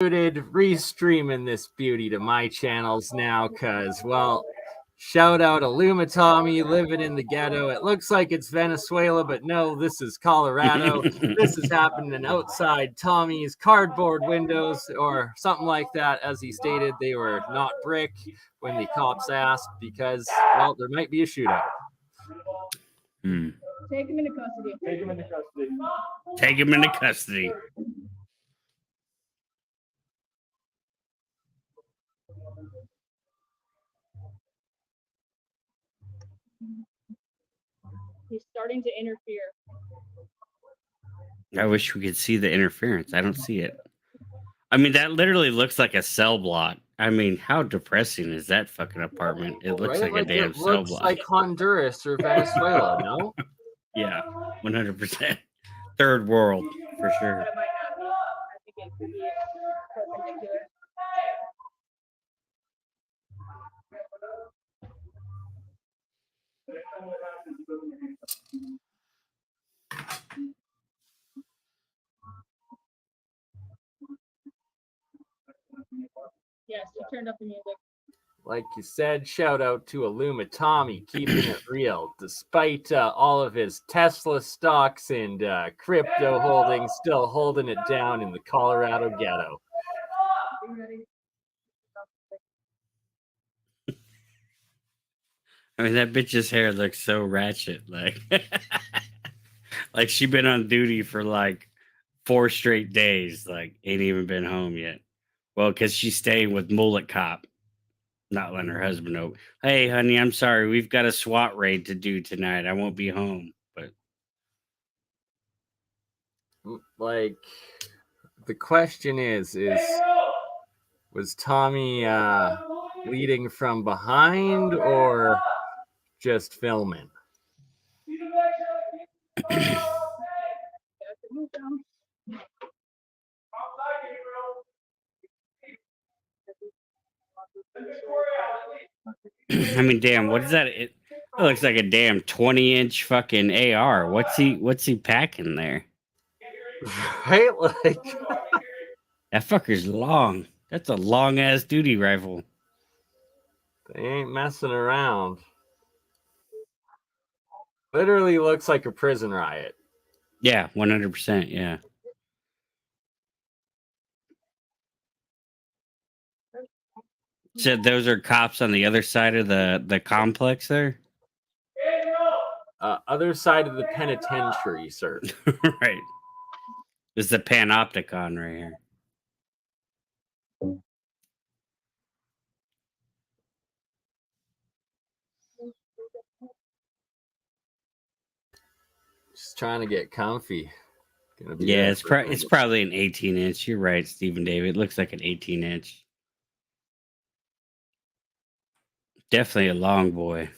restreaming this beauty to my channels now, cause well, shout out IllumiTommy living in the ghetto. It looks like it's Venezuela, but no, this is Colorado. This is happening outside Tommy's cardboard windows or something like that. As he stated, they were not brick when the cops asked because, well, there might be a shootout. Take him into custody. Take him into custody. Take him into custody. He's starting to interfere. I wish we could see the interference. I don't see it. I mean, that literally looks like a cell block. I mean, how depressing is that fucking apartment? It looks Right? like a damn cell looks block. like Honduras or Venezuela, no? Yeah, 100%. Third world, for sure. Yes, you turned up the music. Like you said, shout out to IllumiTommy, keeping it real. Despite all of his Tesla stocks and crypto holdings, still holding it down in the Colorado ghetto. I mean, that bitch's hair looks so ratchet. Like, like she been on duty for like 4 straight days. Like, ain't even been home yet. Well, because she's staying with Mullet Cop. Not letting her husband know. Hey, honey, I'm sorry. We've got a SWAT raid to do tonight. I won't be home. But like, the question is was Tommy leading from behind or just filming? I mean, damn, what is that? It looks like a damn 20-inch fucking AR. What's he packing there? Right? Like, that fucker's long. That's a long ass duty rifle. They ain't messing around. Literally looks like a prison riot. Yeah, 100%. Yeah. So those are cops on the other side of the complex there? Other side of the penitentiary, sir. Right. There's the panopticon right here. Just trying to get comfy. Yeah, it's probably an 18-inch. You're right, Stephen David. It looks like an 18-inch. Definitely a long boy.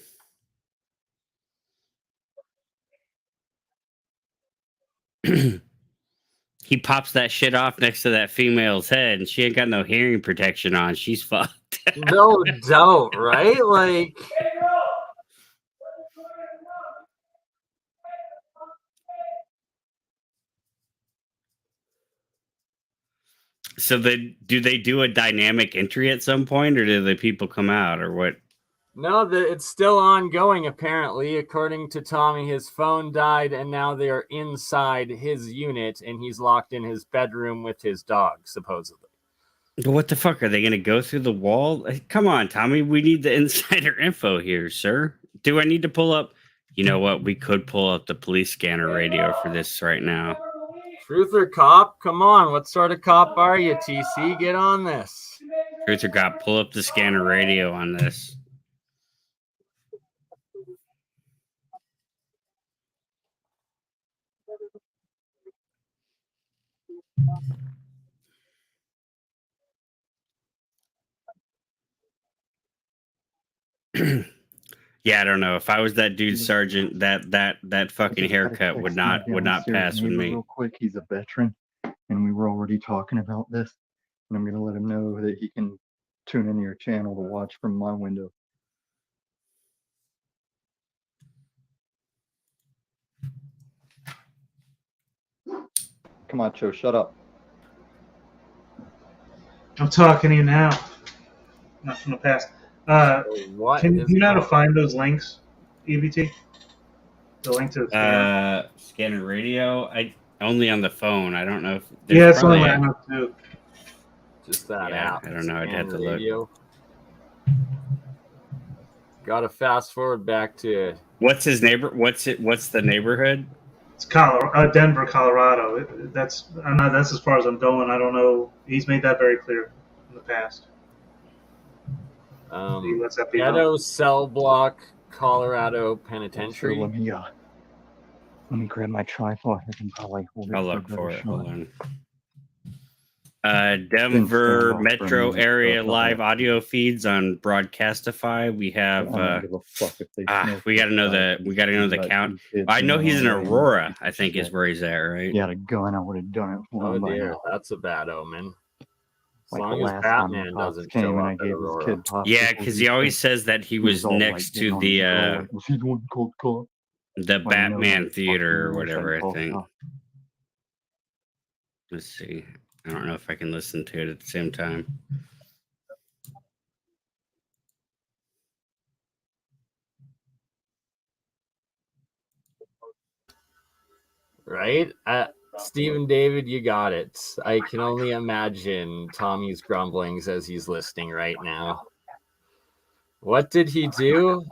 He pops that shit off next to that female's head, and she ain't got no hearing protection on. She's fucked. No doubt, right? Like, so do they do a dynamic entry at some point, or do the people come out, or what? no, it's still ongoing, apparently. According to Tommy, his phone died, and now they are inside his unit, and he's locked in his bedroom with his dog, supposedly. What the fuck? Are they going to go through the wall? Come on, Tommy. We need the insider info here, sir. Do I need to pull up? You know what? We could pull up the police scanner radio for this right now. Truth or cop? Come on. What sort of cop are you, TC? Get on this. Truth or cop? Pull up the scanner radio on this. Yeah, I don't know. If I was that dude, Sergeant, that fucking haircut would not pass with me. Real quick, he's a veteran, and we were already talking about this, and I'm gonna let him know that he can tune into your channel to watch from my window. Come on, Joe, shut up. I'm talking to you now, not from the past. What Can is you know how to going- find those links, EBT? The link to the scanner? Scanner radio. I only on the phone. I don't know if Yeah, it's only probably I know too. just that Yeah, app? I don't know, I'd have Scan to look. radio. Got to fast forward back to What's his neighbor? What's the neighborhood? It's Denver, Colorado. That's as far as I'm going. I don't know. He's made that very clear in the past. He lets that be known. Ghetto Cell Block, Colorado So Penitentiary. let me grab my tripod. I can probably hold it. I'll for a look better for it. shot. Hold on. Denver standoff for a metro minute, area so I'll live have- audio feeds on Broadcastify. We I have don't give a fuck if they smoke we got to know outside. the Let count. these kids I know run he's in away and Aurora. piece I of think is shit. where he's at, right? If he had a gun, I would have done it for Oh him by dear, now. that's a bad omen. As Like the long as last time the Batman cops doesn't came show and I up at gave this Aurora. kid popsicles, Yeah, because he always says that he was all, next getting to on his girl, like, was he the one who called cop? the Well, you know Batman who theater or fucking was whatever. I called think. cop. Let's see. I don't know if I can listen to it at the same time. Right? Stephen David, you got it. I can only imagine Tommy's grumblings as he's listening right now. What did he do?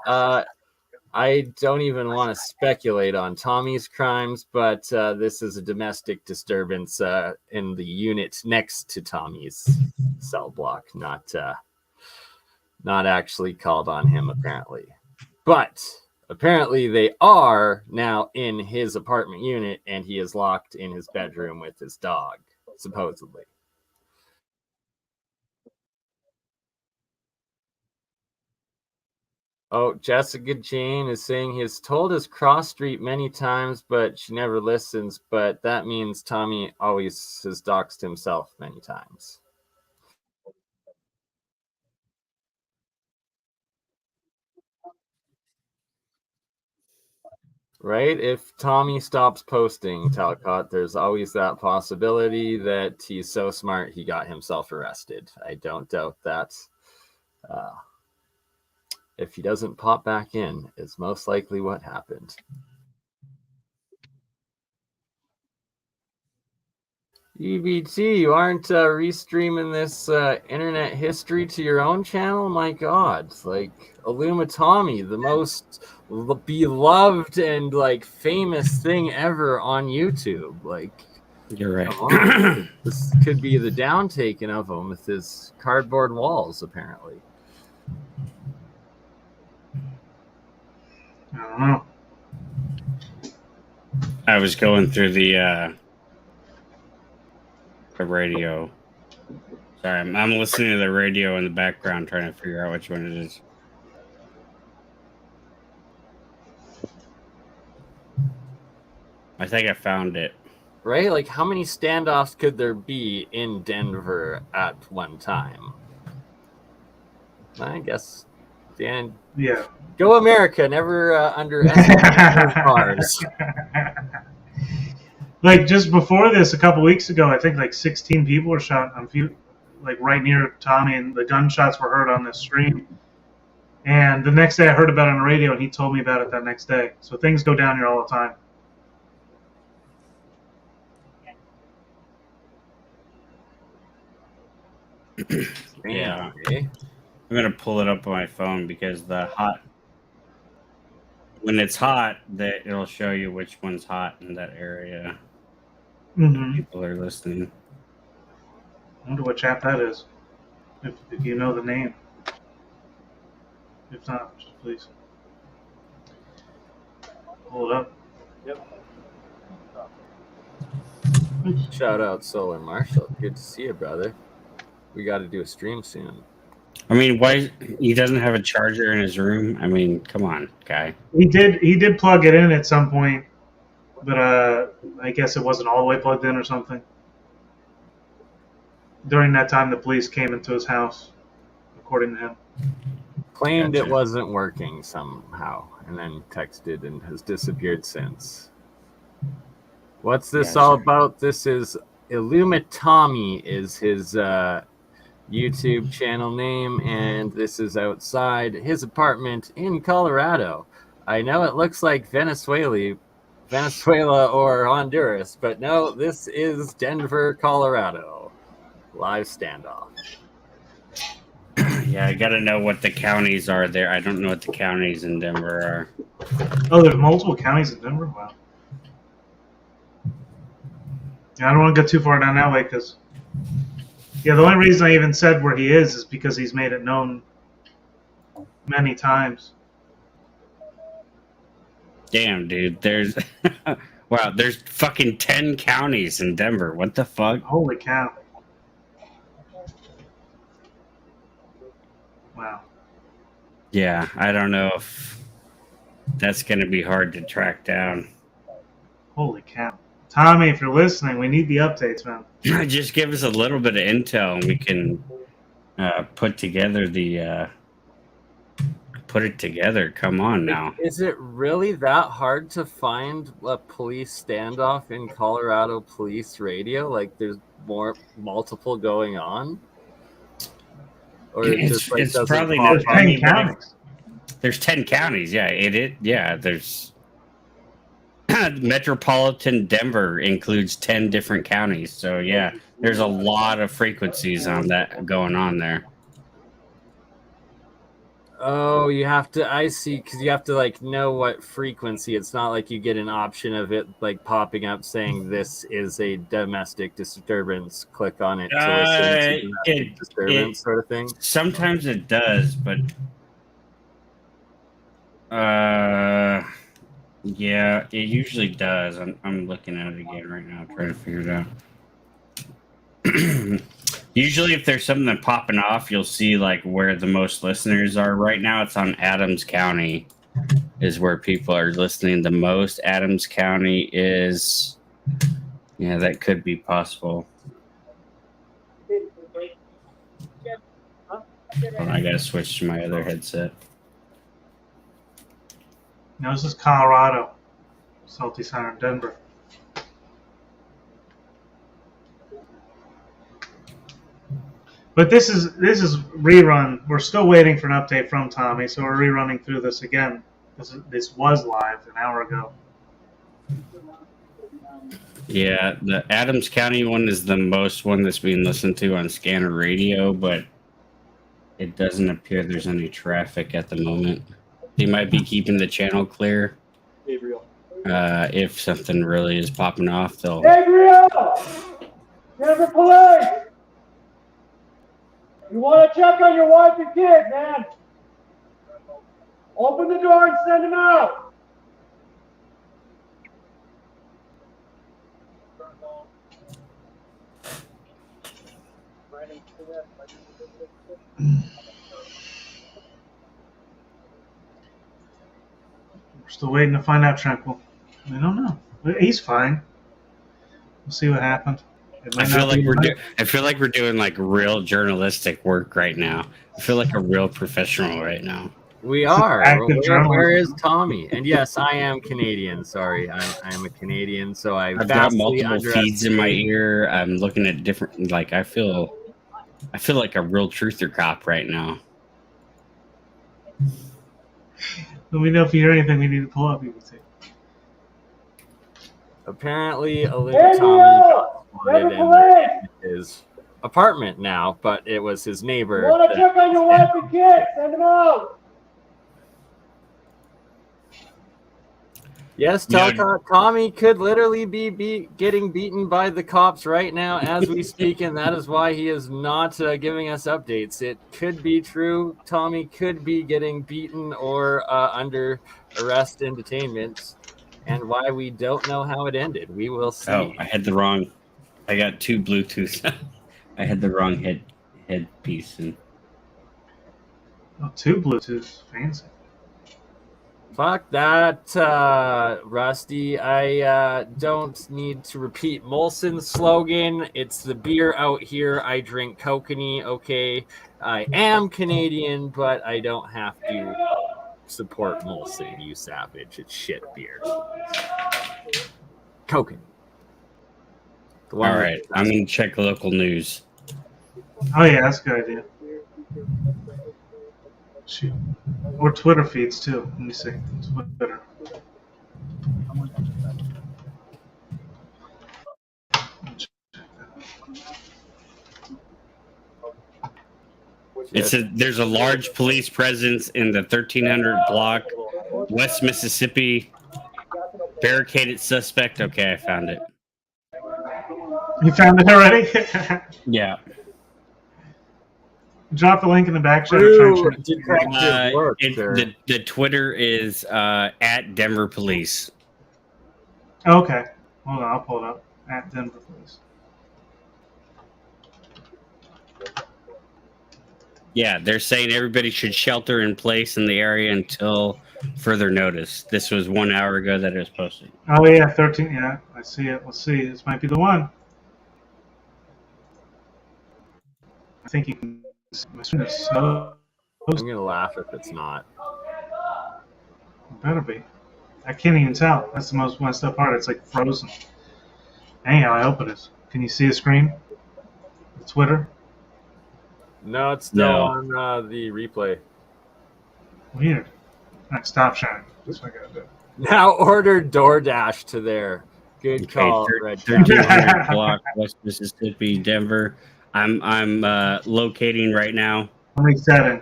I don't even want to speculate on Tommy's crimes, but this is a domestic disturbance in the unit next to Tommy's cell block, not actually called on him, apparently. But apparently they are now in his apartment unit, and he is locked in his bedroom with his dog, supposedly. Oh, Jessica Jane is saying he has told his cross street many times, but she never listens. But that means Tommy always has doxed himself many times. Right? If Tommy stops posting Talcott, there's always that possibility that he's so smart he got himself arrested. I don't doubt that. If he doesn't pop back in, is most likely what happened. EBT, you aren't restreaming this internet history to your own channel? My God, like IllumiTommy, the most beloved and like famous thing ever on YouTube. Like, You're right. come on. This could be the downtaking of him with his cardboard walls, apparently. I don't know. I was going through the radio. Sorry, I'm listening to the radio in the background, trying to figure out which one it is. I think I found it. Right? Like, how many standoffs could there be in Denver at one time? I guess, Dan, Yeah. go America, never underestimate bars. Like just before this, a couple weeks ago, I think like 16 people were shot on like right near Tommy, and the gunshots were heard on this stream. And the next day, I heard about it on the radio, and he told me about it that next day. So things go down here all the time. Yeah. Okay. I'm gonna pull it up on my phone because when it's hot, that it'll show you which one's hot in that area. Mm-hmm. People are listening. I wonder what chat that is. If you know the name. If not, just please pull it up. Shout out Solar Marshall. Good to see you, brother. We got to do a stream soon. I mean, why he doesn't have a charger in his room? I mean, come on, guy. He did plug it in at some point, but I guess it wasn't all the way plugged in or something. During that time, the police came into his house, according to him. Claimed Gotcha. it wasn't working somehow, and then texted and has disappeared since. What's this Gotcha. all about? This is IllumiTommy is his YouTube channel name, and this is outside his apartment in Colorado. I know it looks like Venezuela or Honduras, but no, this is Denver, Colorado. Live standoff. Yeah, I gotta know what the counties are there. I don't know what the counties in Denver are. Oh, there's multiple counties in Denver? Wow. Yeah, I don't want to go too far down that way because, yeah, the only reason I even said where he is because he's made it known many times. Damn, dude. There's wow, there's fucking 10 counties in Denver. What the fuck? Holy cow. Wow. Yeah, I don't know if that's gonna be hard to track down. Holy cow. Tommy, if you're listening, we need the updates, man. Just give us a little bit of intel and we can put together the put it together. Come on now. Is it really that hard to find a police standoff in Colorado police radio? Like there's multiple going on? Or It's doesn't probably pop There's up? 10 counties. There's 10 counties. Yeah, there's metropolitan Denver includes 10 different counties. So yeah, there's a lot of frequencies on that going on there. Oh, you have to, I see, because you have to like know what frequency. It's not like you get an option of it like popping up saying this is a domestic disturbance. Click on it to listen to domestic disturbance sort of thing. Sometimes it does, but yeah, it usually does. I'm looking at it again right now, trying to figure it out. Usually, if there's something popping off, you'll see like where the most listeners are. Right now, it's on Adams County, is where people are listening the most. Adams County is, yeah, that could be possible. Hold on, I gotta switch to my other headset. No, this is Colorado. Salty Center, Denver. But this is rerun. We're still waiting for an update from Tommy, so we're rerunning through this again. This was live an hour ago. Yeah, the Adams County one is the most one that's being listened to on Scanner Radio, but it doesn't appear there's any traffic at the moment. They might be keeping the channel clear. If something really is popping off, they'll. Gabriel! Denver Police! You want to check on your wife and kid, man? Open the door and send them out. We're still waiting to find out, Tranquil. I don't know. He's fine. We'll see what happened. I feel like we're doing like real journalistic work right now. I feel like a real professional right now. We are. Active Where is Tommy? And yes, I am Canadian. Sorry, I am a Canadian. So I've got multiple feeds in my ear. I'm looking at different. Like I feel like a real truther cop right now. Let me know if you hear anything we need to pull up. You can see. Apparently, UnMonetized wanted in his apartment now, but it was his neighbor. You want to check on your wife and kid? Send them out. Yes, Tommy could literally be getting beaten by the cops right now as we speak, and that is why he is not giving us updates. It could be true. Tommy could be getting beaten or under arrest and detainment, and why we don't know how it ended. We will see. Oh, I got two Bluetooth. I had the wrong headpiece. And Oh, two Bluetooth. Fancy. Fuck that, Rusty. I don't need to repeat Molson's slogan. It's the beer out here. I drink kokanee, okay? I am Canadian, but I don't have to support Molson, you savage. It's shit beer. Kokanee. all right, I'm gonna check local news. Oh yeah, that's a good idea. Shoot. Or Twitter feeds too. Let me see. Twitter. There's a large police presence in the 1300 block, West Mississippi. Barricaded suspect. Okay, I found it. You found it already? Yeah. Drop the link in the back chat. Ooh, detective work, sir. The Twitter is at Denver Police. Okay. Hold on, I'll pull it up. At Denver Police. Yeah, they're saying everybody should shelter in place in the area until further notice. This was 1 hour ago that it was posted. Oh yeah, 13. Yeah, I see it. Let's see. This might be the one. I think you can. I'm gonna laugh if it's not. It better be. I can't even tell. That's the most messed up part. It's like frozen. Anyhow, I hope it is. Can you see the screen? The Twitter? No, it's still on the replay. Weird. All right, stop sharing. That's what I gotta do. Now order DoorDash to there. Good call, Red. 1300 block, West Mississippi, Denver. I'm locating right now. I'm resetting.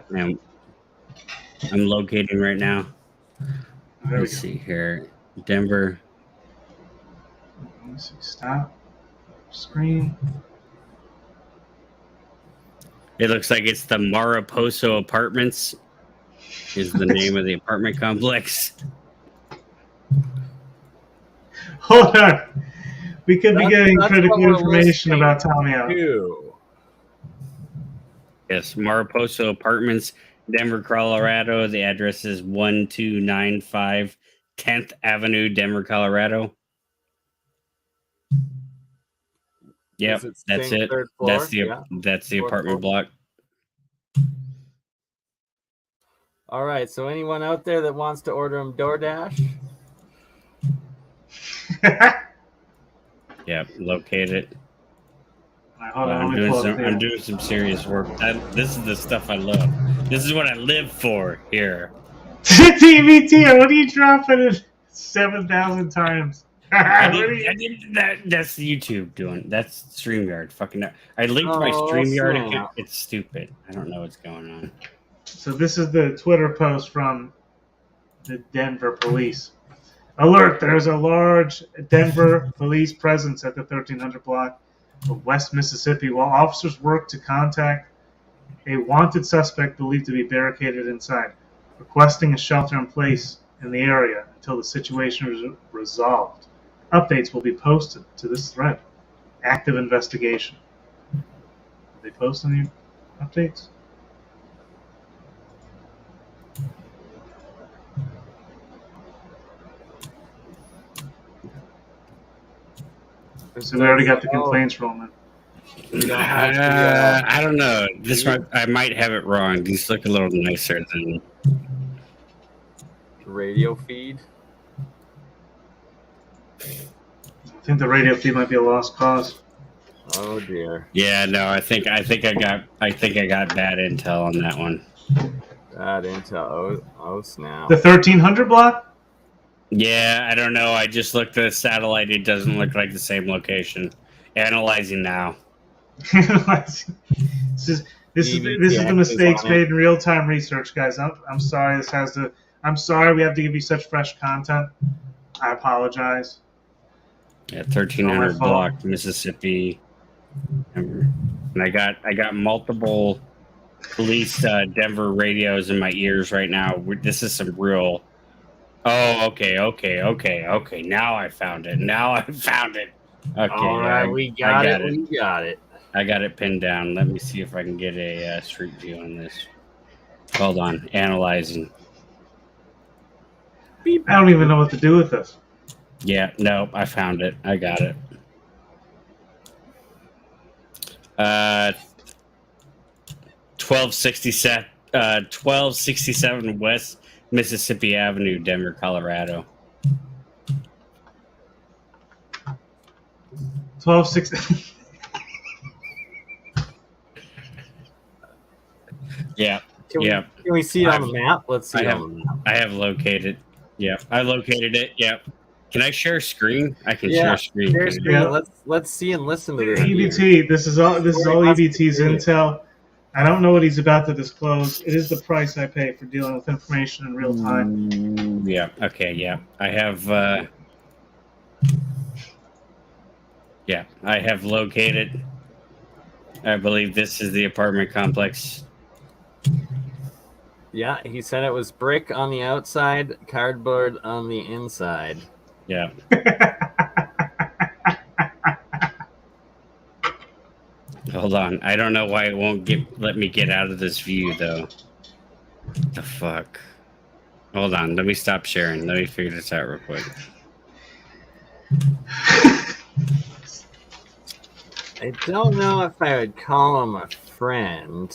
I'm locating right now. There we Let's go. see here. Denver. Let me see. Stop. Screen. It looks like it's the Mariposa Apartments is the name of the apartment complex. Hold on. We could be That's- getting that's critical what we're information listening about Tommy out. Ew. Yes, Mariposa Apartments, Denver, Colorado. The address is 1295 10th Avenue, Denver, Colorado. Yep, Does it that's sing it. third floor? That's the Yeah. that's the Fourth apartment floor. block. All right. So anyone out there that wants to order them DoorDash? Yep, located. Hold on, let me pull up I'm doing some serious work. This is the stuff I love. This is what I live for here. TVT, what are you dropping it 7,000 times? That's YouTube doing. That's StreamYard. Fucking. I linked my Oh, StreamYard. snap. It's stupid. I don't know what's going on. So this is the Twitter post from the Denver police. Alert, there's a large Denver police presence at the 1300 block of West Mississippi while officers work to contact a wanted suspect believed to be barricaded inside, requesting a shelter in place in the area until the situation is resolved. Updates will be posted to this thread. Active investigation. Did they post any updates? So they already got the complaints rolling. I don't know. I might have it wrong. These look a little nicer than Radio feed. I think the radio feed might be a lost cause. Oh dear. Yeah, no, I think I got bad intel on that one. Bad intel. Oh snap. The 1300 block? Yeah, I don't know. I just looked at the satellite. It doesn't look like the same location. Analyzing now. This is the mistakes made in real time research, guys. I'm sorry. I'm sorry we have to give you such fresh content. I apologize. Yeah, 1300 block, Mississippi. And I got multiple police Denver radios in my ears right now. This is some real. Oh, okay. Now I found it. Okay. All right, we got it. I got it pinned down. Let me see if I can get a street view on this. Hold on. Analyzing. I don't even know what to do with this. Yeah, no, I found it. I got it. 1267 West Mississippi Avenue, Denver, Colorado. 1260. Yeah. Can Yeah. Can we see it on the map? Let's see I it have- on the map. I have located. Yeah, I located it. Yeah. Can I share screen? I can Yeah, share screen. Share can I? screen. Yeah. Let's see and listen to this. EBT. This is all Must be EBT's great. intel. I don't know what he's about to disclose. It is the price I pay for dealing with information in real time. Yeah. Okay. Yeah. I have. Yeah, I have located. I believe this is the apartment complex. Yeah, he said it was brick on the outside, cardboard on the inside. Yeah. Hold on. I don't know why it won't let me get out of this view though. What the fuck? Hold on. Let me stop sharing. Let me figure this out real quick. I don't know if I would call him a friend.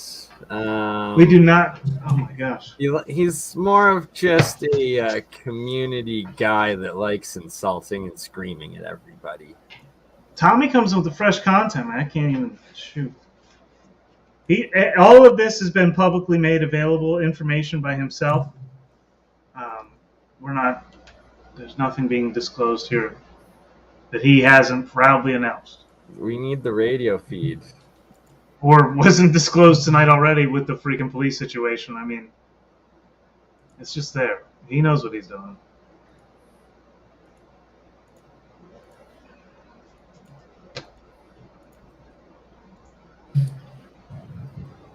We do not. Oh my gosh. He's more of just a community guy that likes insulting and screaming at everybody. Tommy comes with the fresh content, man. I can't even shoot. All of this has been publicly made available information by himself. We're not. There's nothing being disclosed here that he hasn't proudly announced, We need the radio feed. or wasn't disclosed tonight already with the freaking police situation. I mean, it's just there. He knows what he's doing.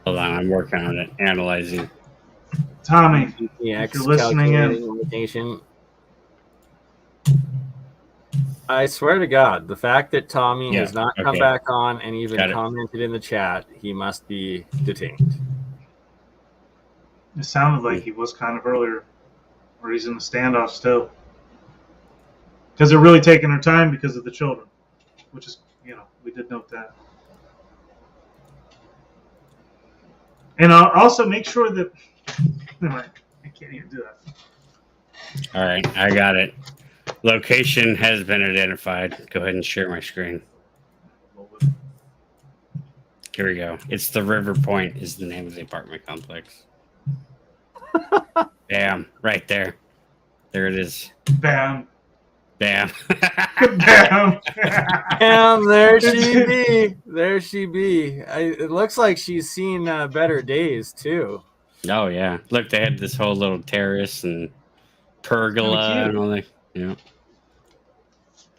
Hold on. I'm working on it. Analyzing. Tommy, If you're listening in. Limitation. I swear to God, the fact that Tommy Yeah, has not come okay. back on and even Got it. commented in the chat, he must be detained. It sounded like he was kind of earlier, or he's in the standoff still. Because they're really taking their time because of the children, which is, we did note that. And I'll also make sure that. Never mind, I can't even do that. All right. I got it. Location has been identified. Go ahead and share my screen. Here we go. It's the River Point is the name of the apartment complex. Bam. Right there. There it is. Bam. Bam. Bam. And there she be. There she be. It looks like she's seen better days, too. Oh, yeah. Look, they had this whole little terrace and pergola cute. and all that. Yeah.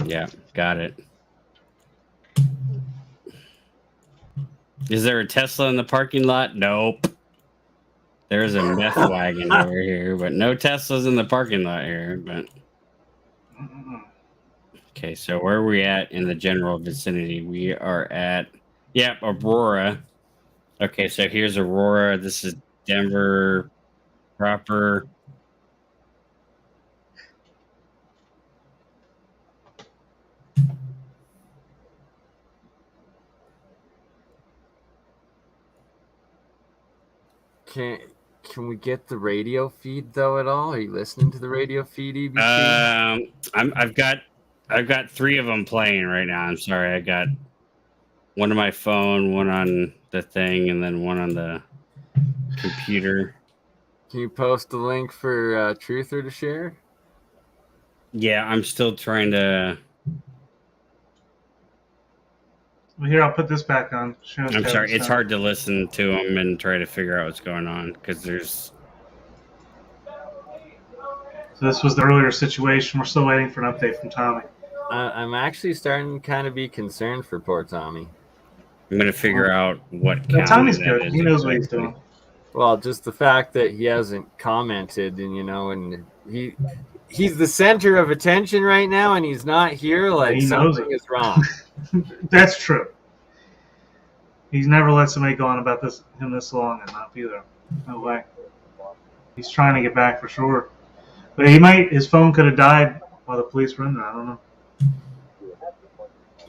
Yeah, got it. Is there a Tesla in the parking lot? Nope. There's a meth wagon over here, but no Teslas in the parking lot here. But okay, so where are we at in the general vicinity? We are at, Aurora. Okay, so here's Aurora. This is Denver proper. Can we get the radio feed though at all? Are you listening to the radio feed, EBT? I've got 3 of them playing right now. I'm sorry, I got one on my phone, one on the thing, and then one on the computer. Can you post a link for Truther to share? Yeah, I'm still trying to. Well, here, I'll put this back on. I'm sorry, it's hard to listen to them and try to figure out what's going on because there's. So this was the earlier situation. We're still waiting for an update from Tommy. I'm actually starting to kind of be concerned for poor Tommy. I'm gonna figure out what. No, county Tommy's that good. is He knows what he's exactly. doing. Well, just the fact that he hasn't commented and and he's the center of attention right now and he's not here, like He knows something it. is wrong. That's true. He's never let somebody go on about him this long and not be there. No way. He's trying to get back for sure. But his phone could have died while the police were in there. I don't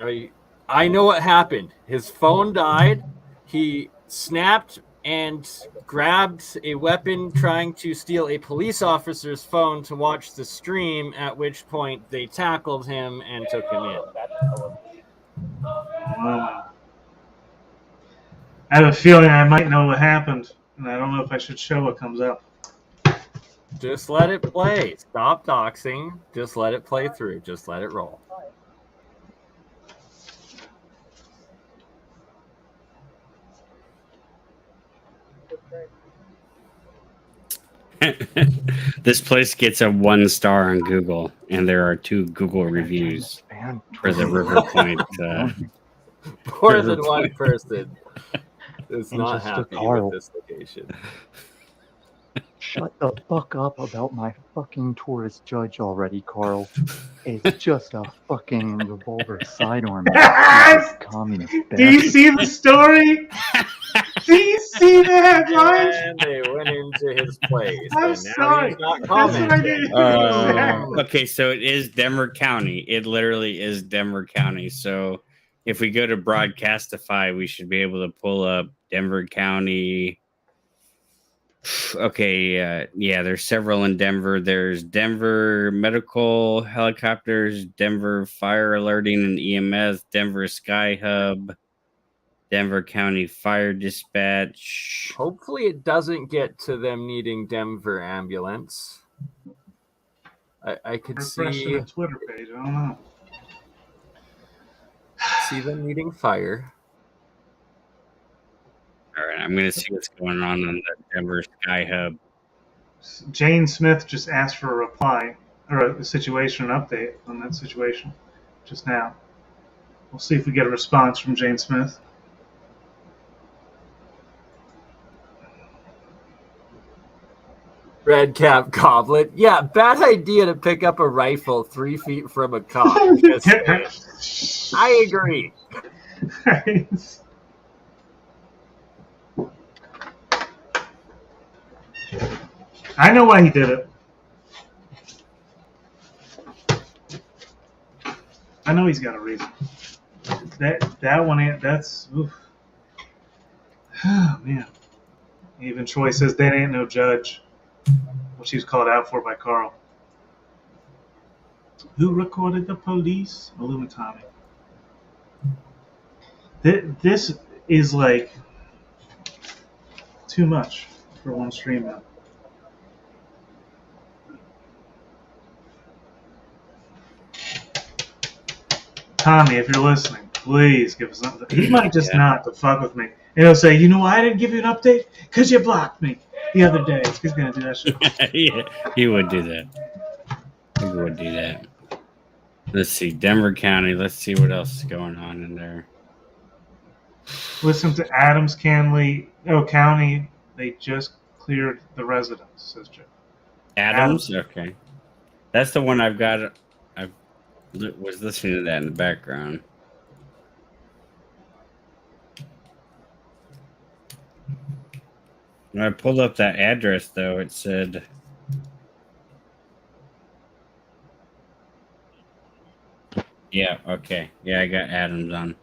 know. I know what happened. His phone died. He snapped and grabbed a weapon trying to steal a police officer's phone to watch the stream, at which point they tackled him and took him in. I have a feeling I might know what happened. and I don't know if I should show what comes up. Just let it play. Stop doxing. Just let it play through. Just let it roll. This place gets a 1 star on Google, and there are 2 Google reviews Man, for the River Point. More than one person is And not just a happy Carl. with this location. Shut the fuck up about my fucking tourist judge already, Carl. It's just a fucking revolver sidearm. Yes! Communist Do you bastard. see the story? Do you see the headlines? And they went into his place. I'm and now sorry. he's not That's what I commenting. did. Okay, so it is Denver County. It literally is Denver County. So if we go to Broadcastify, we should be able to pull up Denver County. Okay, yeah, there's several in Denver. There's Denver Medical Helicopters, Denver Fire Alerting and EMS, Denver Sky Hub, Denver County Fire Dispatch. Hopefully it doesn't get to them needing Denver ambulance. I could Refreshing see the Twitter page. I don't know. them needing fire. All right, I'm going to see what's going on the Denver Sky Hub. Jane Smith just asked for a reply or a situation, an update on that situation just now. We'll see if we get a response from Jane Smith. Red cap goblet. Yeah, bad idea to pick up a rifle 3 feet from a cop. Just saying. I agree. I know why he did it. I know he's got a reason. That one ain't. That's. Oof. Oh man. Even Troy says that ain't no judge. What she was called out for by Carl. Who recorded the police? IllumiTommy. This is like too much for one stream now. Tommy, if you're listening, please give us something. He might just not to fuck with me. And he'll say, you know why I didn't give you an update? Because you blocked me the other day. He's going to do that shit. Yeah, he would do that. He would do that. Let's see, Denver County. Let's see what else is going on in there. Listen to Adams County. They just cleared the residence, says Joe. Adams? Okay. That's the one I've got. I was listening to that in the background. When I pulled up that address, though, it said... Yeah, okay. Yeah, I got Adams on.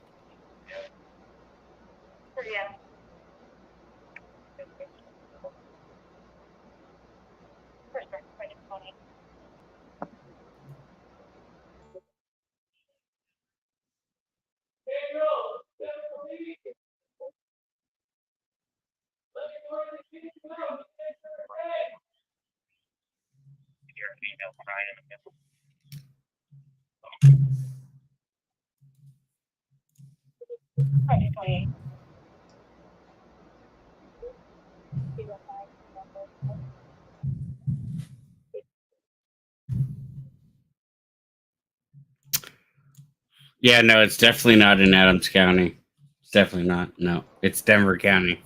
Yeah, no, it's definitely not in Adams County. It's definitely not. No, it's Denver County.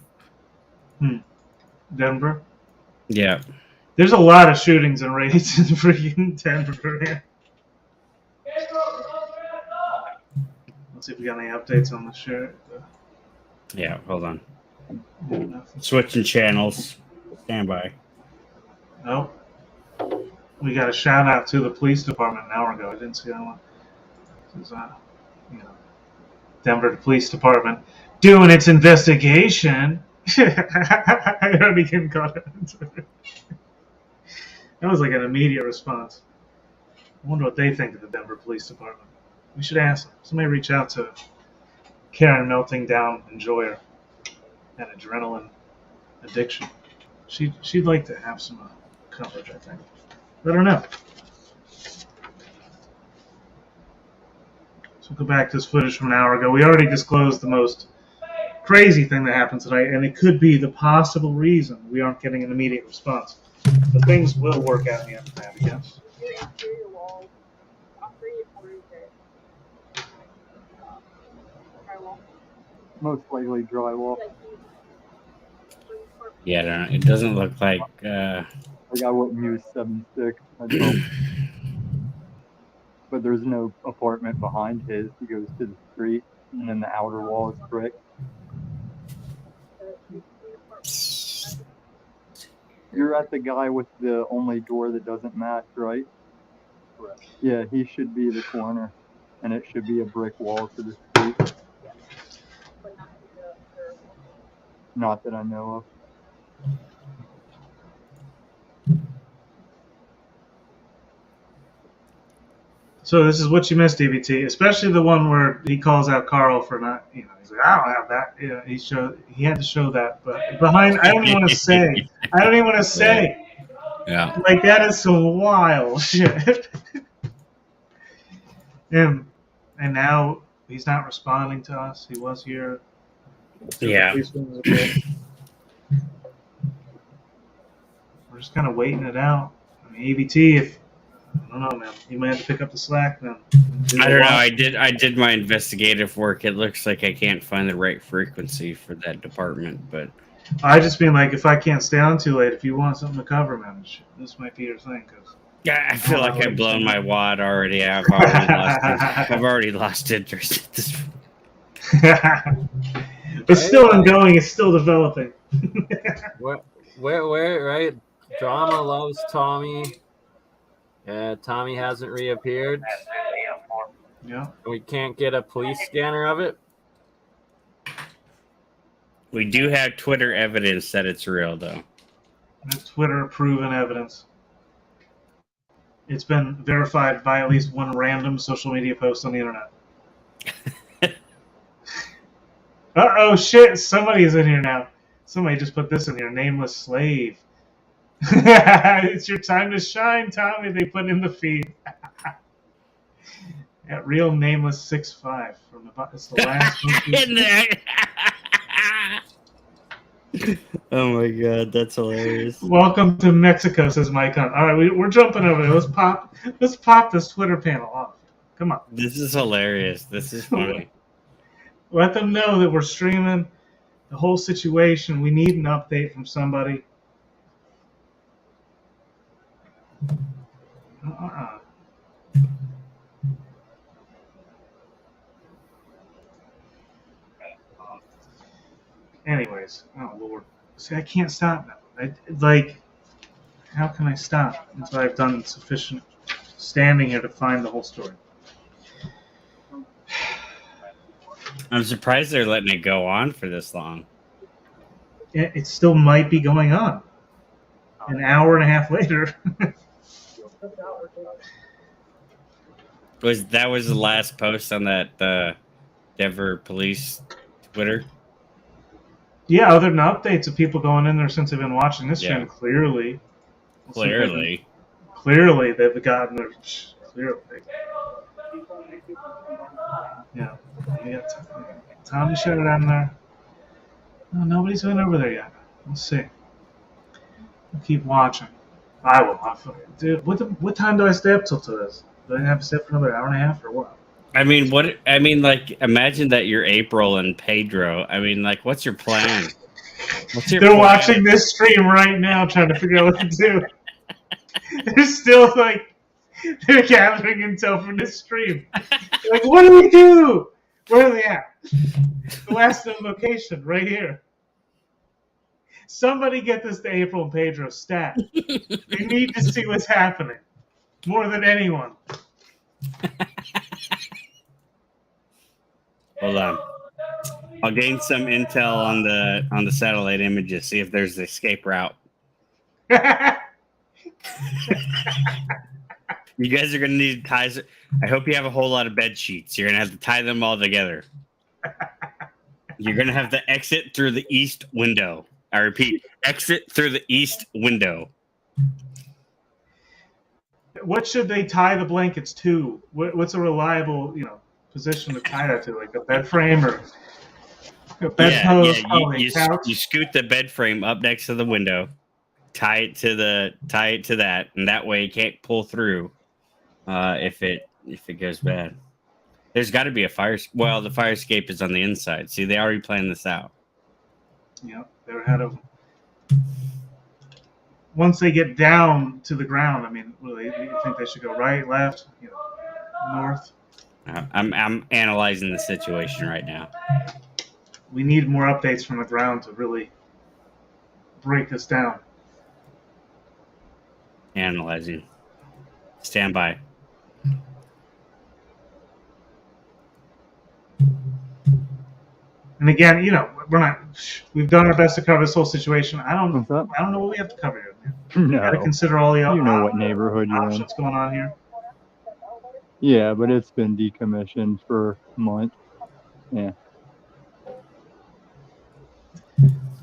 Denver? Yeah. There's a lot of shootings and raids in freaking Denver. Let's see if we got any updates on the shit. Yeah, hold on. Nothing. Switching channels. Stand by. Nope. We got a shout out to the police department an hour ago. I didn't see that one. This is, Denver Police Department doing its investigation. I already getting caught up into it. That was like an immediate response. I wonder what they think of the Denver Police Department. We should ask them. Somebody reach out to Karen Melting Down Enjoyer and Adrenaline addiction. She'd like to have some coverage, I think. Let her know. So go back to this footage from an hour ago. We already disclosed the most crazy thing that happened tonight, and it could be the possible reason we aren't getting an immediate response. But things will work out in the end of that, I guess. Most likely drywall. Yeah, I don't know. It doesn't look like. Like I wouldn't use 7.6. I'd hope. But there's no apartment behind his. He goes to the street, and then the outer wall is brick. You're at the guy with the only door that doesn't match, right? Correct. Yeah, he should be the corner, and it should be a brick wall to the street. Not that I know of. So this is what you missed, DBT, especially the one where he calls out Carl for not, he's like, I don't have that. Yeah, he had to show that, but behind, I don't even want to say. Yeah. Like that is some wild shit. And now he's not responding to us. He was here. Yeah. We're just kind of waiting it out. I mean, ABT, I don't know, man. You might have to pick up the slack, man. I don't know. I did my investigative work. It looks like I can't find the right frequency for that department, but I just mean like, if I can't stay on too late, if you want something to cover, man, this might be your thing. Cause yeah, I feel like I've blown my wad already. I've already lost interest at this point. It's still ongoing. It's still developing. where, right? Drama loves Tommy. Tommy hasn't reappeared. Yeah. We can't get a police scanner of it. We do have Twitter evidence that it's real, though. That's Twitter proven evidence. It's been verified by at least one random social media post on the internet. Uh-oh, shit. Somebody's in here now. Somebody just put this in here. Nameless slave. It's your time to shine, Tommy. They put in the feed. At real nameless 6'5" from the it's the last in there. Oh my god, that's hilarious. Welcome to Mexico, says Mike Hunt. All right, we're jumping over there. Let's pop this Twitter panel off. Come on. This is hilarious. This is funny. Let them know that we're streaming the whole situation. We need an update from somebody. Anyways, oh Lord. See, I can't stop now. How can I stop until I've done sufficient standing here to find the whole story? I'm surprised they're letting it go on for this long. It still might be going on. An hour and a half later. Was the last post on that Denver police Twitter? Yeah, other than updates of people going in there since they've been watching this stream, clearly they've gotten their clearly. Yeah, Tommy shut it down there. No, nobody's been over there yet. We'll see. We'll keep watching. I will. Dude, what time do I stay up till to this? Do I have to stay up for another hour and a half or what? Imagine that you're April and Pedro. What's your plan? They're watching this stream right now trying to figure out what to do. They're still they're gathering intel from this stream. They're like, what do we do? Where are they at? The last known location, right here. Somebody get this to April and Pedro stat. They need to see what's happening. More than anyone. Hold on. I'll gain some intel on the satellite images, see if there's an escape route. You guys are gonna need ties. I hope you have a whole lot of bed sheets. You're gonna have to tie them all together. You're gonna have to exit through the east window. I repeat, exit through the east window. What should they tie the blankets to? What's a reliable, position to tie that to? Like a bed frame or a bedpost? You scoot the bed frame up next to the window, tie it to that, and that way it can't pull through if it goes bad. There's got to be a fire. Well, the fire escape is on the inside. See, they already planned this out. Yeah, they're ahead of them. Once they get down to the ground, I mean, do you think they should go right, left, north? I'm analyzing the situation right now. We need more updates from the ground to really break this down. Analyzing. Stand by. And again, we've done our best to cover this whole situation. I don't What's up? know what we have to cover here. No. Got to consider all the You know what neighborhood you're in. options going on here. Yeah, but it's been decommissioned for a month. Yeah.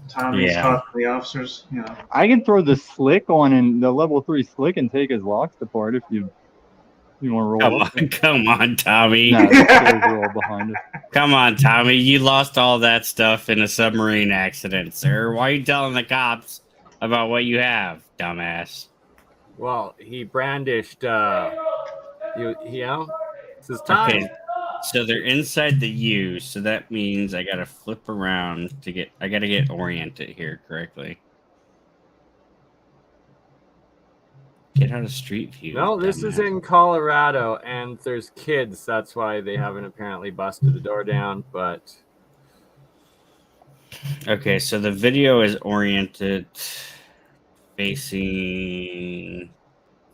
Tommy's Yeah. talking to the officers. I can throw the slick on and the level 3 slick and take his locks apart if you want to roll. Come on, Tommy. Nah, the stairs are all behind us. Come on, Tommy. You lost all that stuff in a submarine accident, sir. Why are you telling the cops about what you have, dumbass? Well, he brandished, it's his time. Okay, so they're inside the U, so that means I gotta flip around I gotta get oriented here correctly. Get out of street view. No, this is in Colorado, and there's kids. That's why they haven't apparently busted the door down, but... Okay, so the video is oriented facing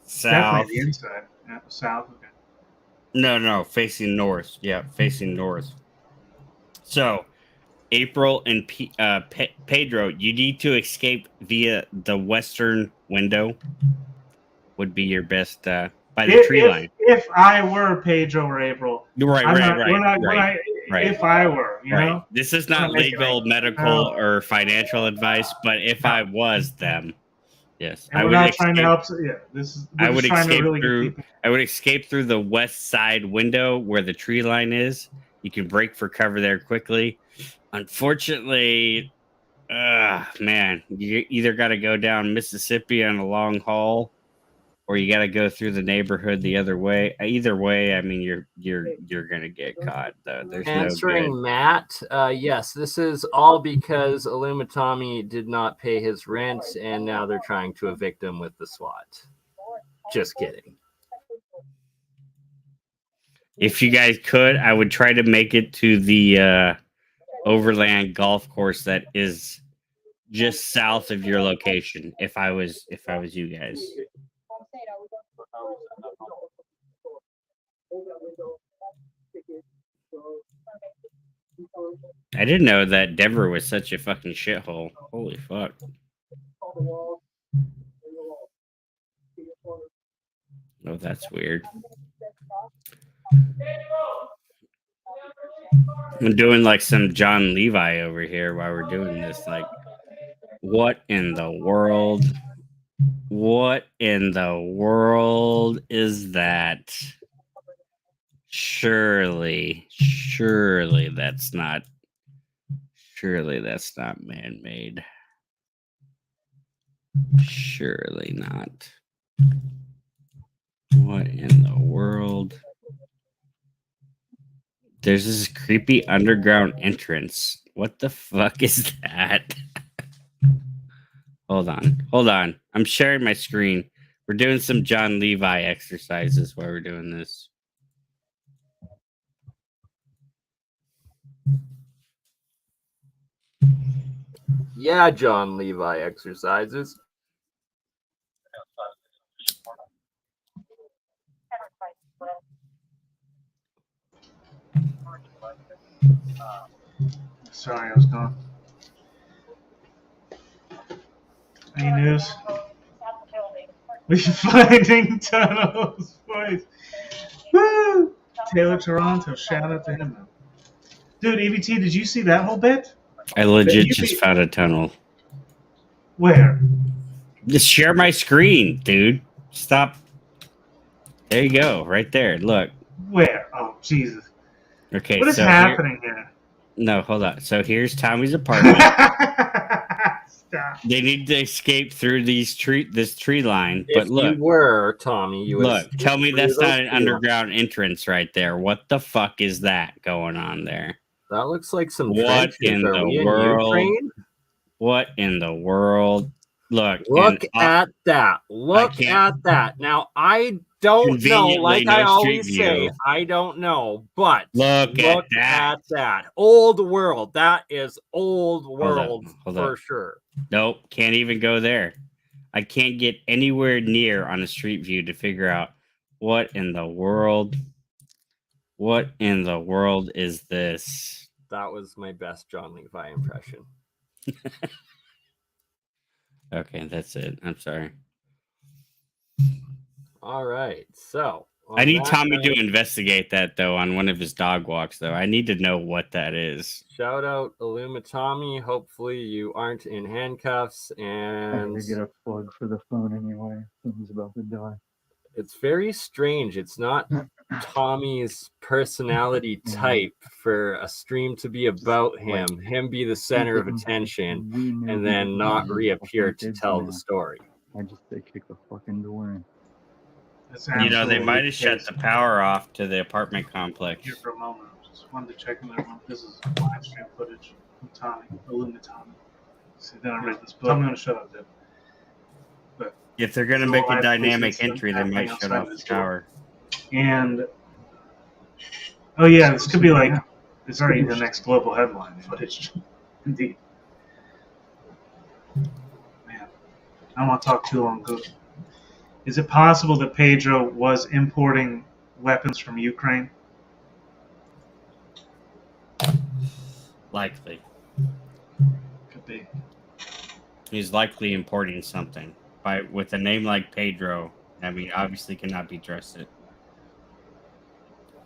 south. Definitely the inside. Yeah, south. Okay. No, facing north. Yeah, facing north. So, April and Pedro, you need to escape via the western window. Would be your best by the tree line. If I were Pedro or April, Right. If I were, you know, this is not legal, medical, or financial advice. But if I was them, yes, I would not trying to help. Yeah, I would escape through the west side window where the tree line is. You can break for cover there quickly. Unfortunately, man, you either got to go down Mississippi on a long haul, or you got to go through the neighborhood the other way. Either way, I mean, you're gonna get caught. Though there's answering no good. Matt, yes, this is all because IllumiTommy did not pay his rent, and now they're trying to evict him with the SWAT. Just kidding. If you guys could, I would try to make it to the overland golf course that is just south of your location. If I was you guys. I didn't know that Denver was such a fucking shithole. Holy fuck. Oh, that's weird. I'm doing like some John Levi over here while we're doing this. Like, what in the world? What in the world is that? Surely that's not man-made. Surely not. What in the world? There's this creepy underground entrance. What the fuck is that? Hold on. I'm sharing my screen. We're doing some John Levi exercises while we're doing this. Yeah, John Levi exercises. Sorry, I was gone. Any news? We're finding tunnels, boys. Woo! Taylor Toronto, shout out to him. Dude, EBT, did you see that whole bit? I legit just found a tunnel. Where? Just share my screen, dude. Stop. There you go, right there. Look. Where? Oh, Jesus. Okay, What is so happening here? No, hold on. So here's Tommy's apartment. Stop. They need to escape through this tree line. If But look, you were Tommy, you would look. Tell me through that's those not an tree underground entrance right there. What the fuck is that going on there? That looks like some What trenches. in Are the we in world? Ukraine? What in the world? Look. Look and at that. Look can't- at that. Now, I don't know, Conveniently, like I no street always say, view. I don't know, but Look at at that. Old world. That is old Hold world up. for sure. Nope, can't even go there. I can't get anywhere near on a street view to figure out what in the world. What in the world is this? That was my best John Levi impression. Okay, that's it. I'm sorry. All right. So I need Tommy to investigate that though on one of his dog walks though. I need to know what that is. Shout out IllumiTommy. Hopefully you aren't in handcuffs, I and gotta get a plug for the phone anyway. He's about to die. it's very strange. It's not Tommy's personality type for a stream to be about him be the center of attention, and then not reappear to tell the story. I just say kick the fucking door in. That's You know, they absolutely might have shut case. the power off to the apartment complex. Here for a moment. Just wanted to check on everyone. This is live stream footage from Tommy, IllumiTommy. See, then I read this book. I'm going to shut up, Deb. But If they're gonna So make a live dynamic business entry, they happening might shut outside off the the store. tower. And oh yeah, this could be like it's already the next global headline footage. Indeed. Man, I don't want to talk too long. Is it possible that Pedro was importing weapons from Ukraine? Likely. Could be. He's likely importing something. With a name like Pedro, I mean, obviously cannot be trusted.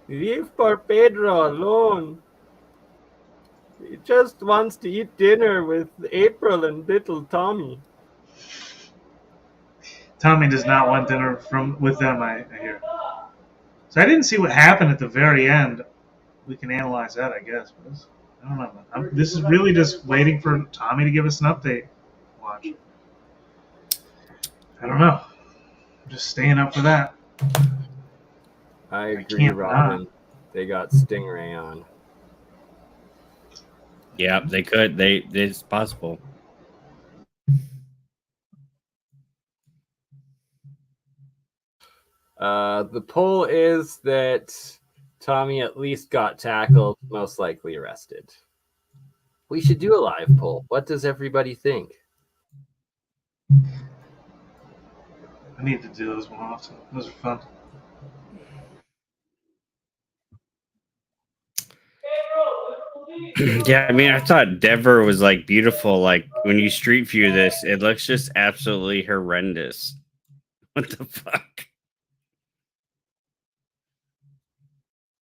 Leave for Pedro alone. He just wants to eat dinner with April and little Tommy. Tommy does not want dinner with them, I hear. So I didn't see what happened at the very end. We can analyze that, I guess. But I don't know. This is really just waiting for Tommy to give us an update. Watch. I don't know. I'm just staying up for that. I agree, can't Robin. They got Stingray on. Yeah, they could. It's possible. The poll is that Tommy at least got tackled, most likely arrested. We should do a live poll. What does everybody think? I need to do those more often. Those are fun. Yeah, I mean, I thought Denver was like beautiful. Like when you street view this, it looks just absolutely horrendous. What the fuck?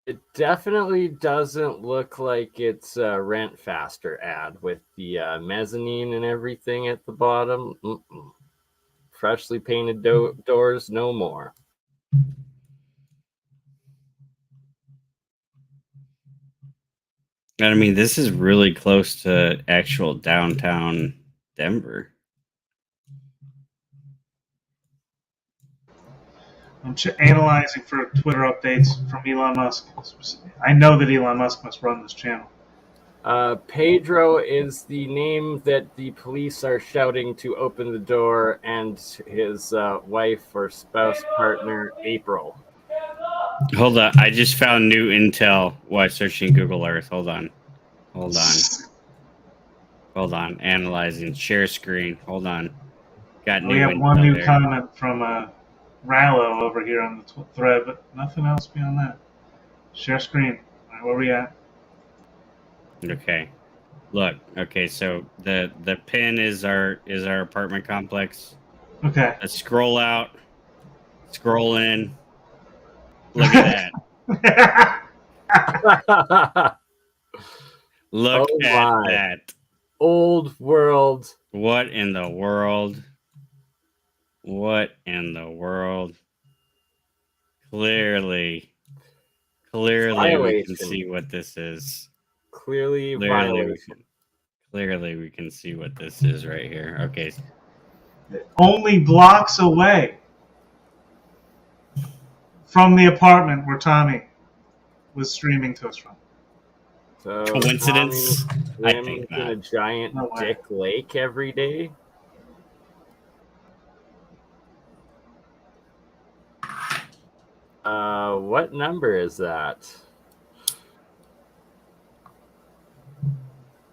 It definitely doesn't look like it's a Rent Faster ad with the mezzanine and everything at the bottom. Freshly painted doors, no more. I mean, this is really close to actual downtown Denver. I'm analyzing for Twitter updates from Elon Musk. I know that Elon Musk must run this channel. Pedro is the name that the police are shouting to open the door, and his wife or spouse partner, April. Hold on, I just found new intel while searching Google Earth. Hold on. Analyzing. Share screen. Hold on. Got new We have intel one new there. comment from Rallo over here on the thread, but nothing else beyond that. Share screen. All right, where we at? Okay. Look. Okay. So the pin is our apartment complex. Okay. Let's scroll out. Scroll in. Look at that. Look Oh at my. that. Old world What in the world? What in the world? Clearly we can Violation. see what this is. Clearly Clearly we can see what this is right here. Okay. Only blocks away from the apartment where Tommy was streaming to us from. So Coincidence? Tommy I swims think in a not. giant No way. dick lake every day. What number is that?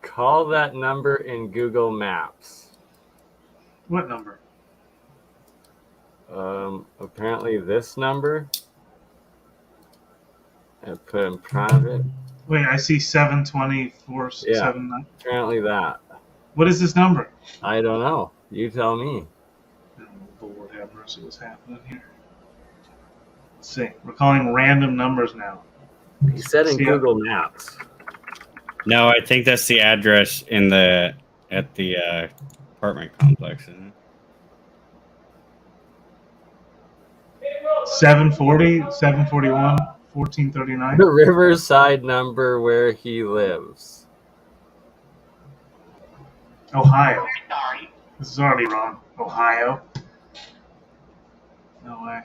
Call that number in Google Maps. What number? Apparently this number. I put in private. Wait, I see 724 Yeah. 79. Apparently that. What is this number? I don't know. You tell me. Oh, Lord have mercy, what's happening here? Let's see. We're calling random numbers now. He said in See, Google Maps. No, I think that's the address at the apartment complex, isn't it? 740, 741, 1439. The Riverside number where he lives. Ohio. This is already wrong. Ohio. No way.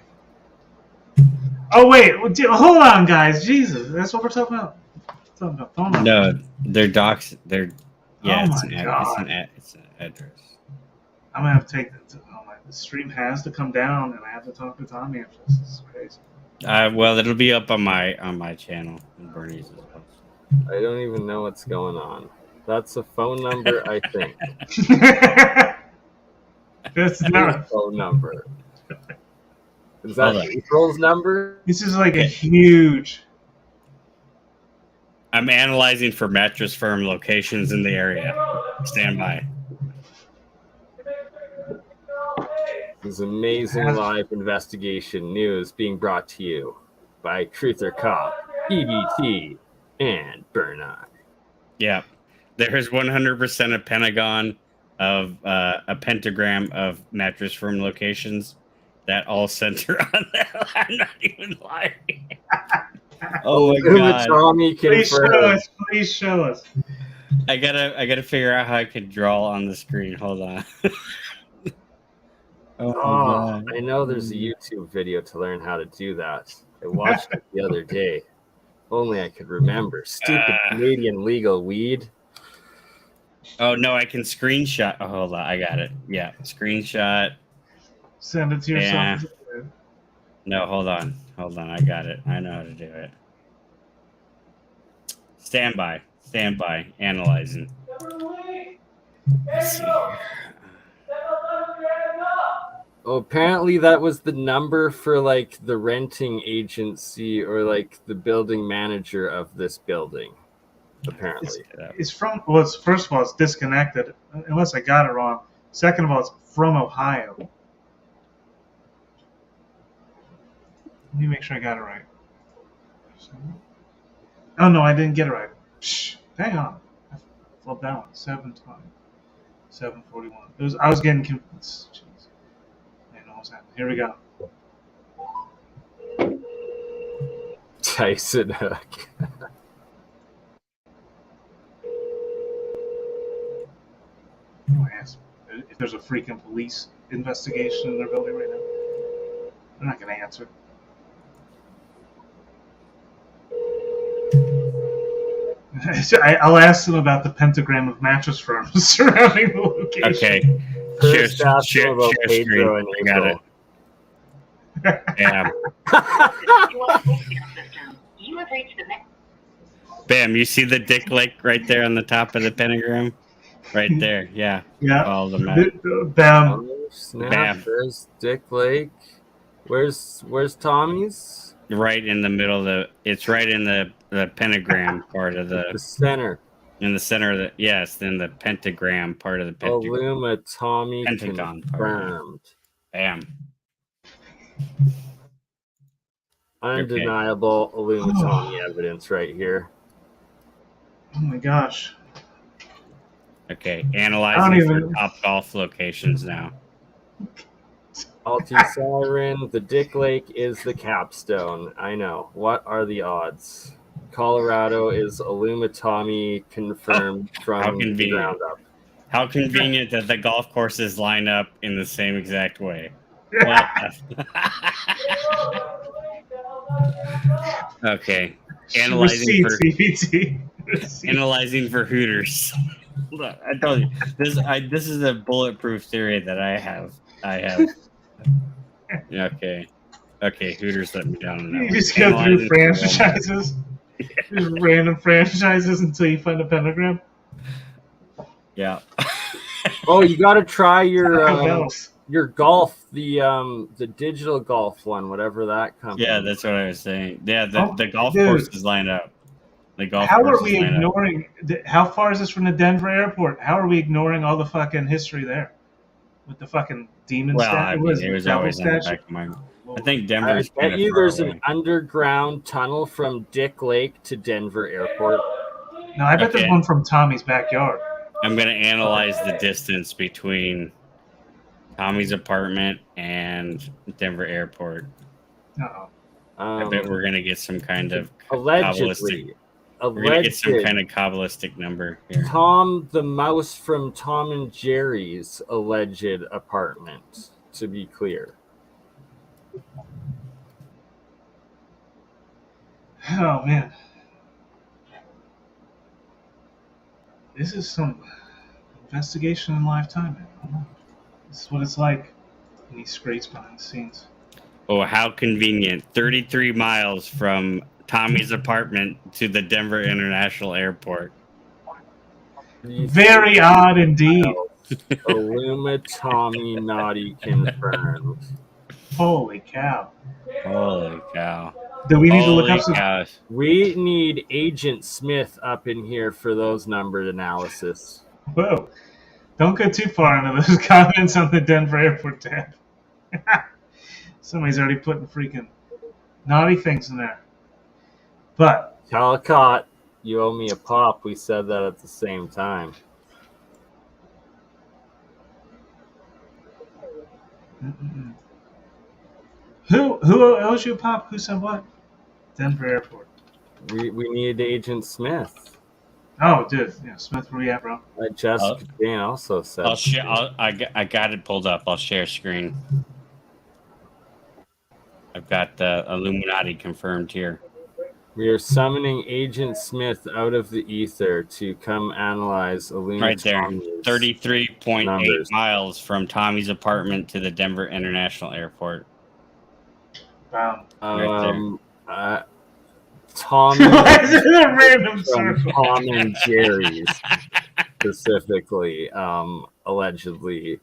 Oh wait, hold on, guys. Jesus, that's what we're talking about. Talking about phone number. No, they're docs. They're Oh it's my God. it's an address. I'm gonna have to take the stream has to come down, and I have to talk to Tommy after this. This is crazy. Well, it'll be up on my channel and BurnEye's as well. I don't even know what's going on. That's a phone number, I think. That's Whose not. phone number? Is that Hold on. April's number? This is like a huge. I'm analyzing for mattress firm locations in the area. Stand by. This is amazing live investigation news being brought to you by Truther Cop, EBT, and BurnEye. Yeah, there's 100% a pentagon of a pentagram of mattress firm locations that all center on that. I'm not even lying. Oh my God! Tommy Please show confirmed. us. Please show us. I gotta figure out how I can draw on the screen. Hold on. Oh, I know there's a YouTube video to learn how to do that. I watched it the other day. Only I could remember. Stupid Canadian legal weed. Oh no, I can screenshot. Oh, hold on, I got it. Yeah, screenshot. Send it to yourself. Yeah. No, hold on, I got it. I know how to do it. Stand by, analyzing. Let's see here. Oh, apparently that was the number for like the renting agency or like the building manager of this building. Apparently. It's from. Well, it's first of all, it's disconnected. Unless I got it wrong. Second of all, it's from Ohio. Let me make sure I got it right. Oh no, I didn't get it right. Shh, hang on. I flipped that one. 720, 741. I was getting confused. Jeez. I know what's happening. Here we go. Tyson Hook. If there's a freaking police investigation in their building right now, they're not going to answer. I'll ask them about the pentagram of mattress firms surrounding the location. Okay. First ask Share him about screen. Pedro and I got it. April. Yeah. Bam, you see the dick lake right there on the top of the pentagram? Right there, yeah. Yeah. All the map. Bam. Oh, snap. Bam. There's Dick Lake. Where's Tommy's? Right in the middle of it's right in the pentagram part of The center. in the center of in the pentagram part of the pentagram. UnMonetized Pentagon part. confirmed. Bam. Undeniable UnMonetized evidence right here. Oh my gosh. Okay, analyzing for even- top golf locations now. Alti Siren, the Dick Lake is the capstone. I know. What are the odds? Colorado is IllumiTommy confirmed How from the convenient. ground up. How convenient that the golf courses line up in the same exact way. What? Okay. Analyzing for Receipts. analyzing for Hooters. Look, I told you this is a bulletproof theory that I have. Okay. Okay, Hooters let me down on that You one. just go through Analyzing for Walmart. franchises. Just random franchises until you find a pentagram. Yeah. Oh, you got to try Taco your golf, the digital golf one, whatever that company. Yeah, that's what I was saying. Yeah, Oh, the golf dude. courses line up. The golf How are courses we line up. ignoring? How far is this from the Denver airport? How are we ignoring all the fucking history there with the fucking demon Well, statue? I mean, it was always in the back of my. I think I Denver's kind bet of you far there's away. an underground tunnel from Dick Lake to Denver Airport. No, I bet Okay. there's one from Tommy's backyard. I'm gonna analyze the distance between Tommy's apartment and Denver Airport. Uh-oh. I bet we're gonna get some kind of Allegedly. We're gonna get some kind of Kabbalistic number here. Tom the mouse from Tom and Jerry's alleged apartment, to be clear. Oh man, this is some investigation in lifetime, man. I don't know. This is what it's like when he scrapes behind the scenes. Oh, how convenient! 33 miles from Tommy's apartment to the Denver International Airport. Very odd indeed. IllumiTommy naughty confirmed. Holy cow! Holy cow! Do we need to look Holy up some? cow! We need Agent Smith up in here for those numbered analysis. Whoa! Don't go too far into those comments on the Denver Airport tab. Somebody's already putting freaking naughty things in there. But Calicut, you owe me a pop. We said that at the same time. who owes you a pop? Who said what? Denver Airport. We need Agent Smith. Oh, dude. Yeah, Smith, where you at, bro? Jessica Jane also said. I'll share. I got it pulled up. I'll share screen. I've got the Illuminati confirmed here. We are summoning Agent Smith out of the ether to come analyze IllumiTommy's Right there, 33.8 numbers. miles from Tommy's apartment to the Denver International Airport. Wow. Tommy Why is it a random from circle? Tom and Jerry's specifically, allegedly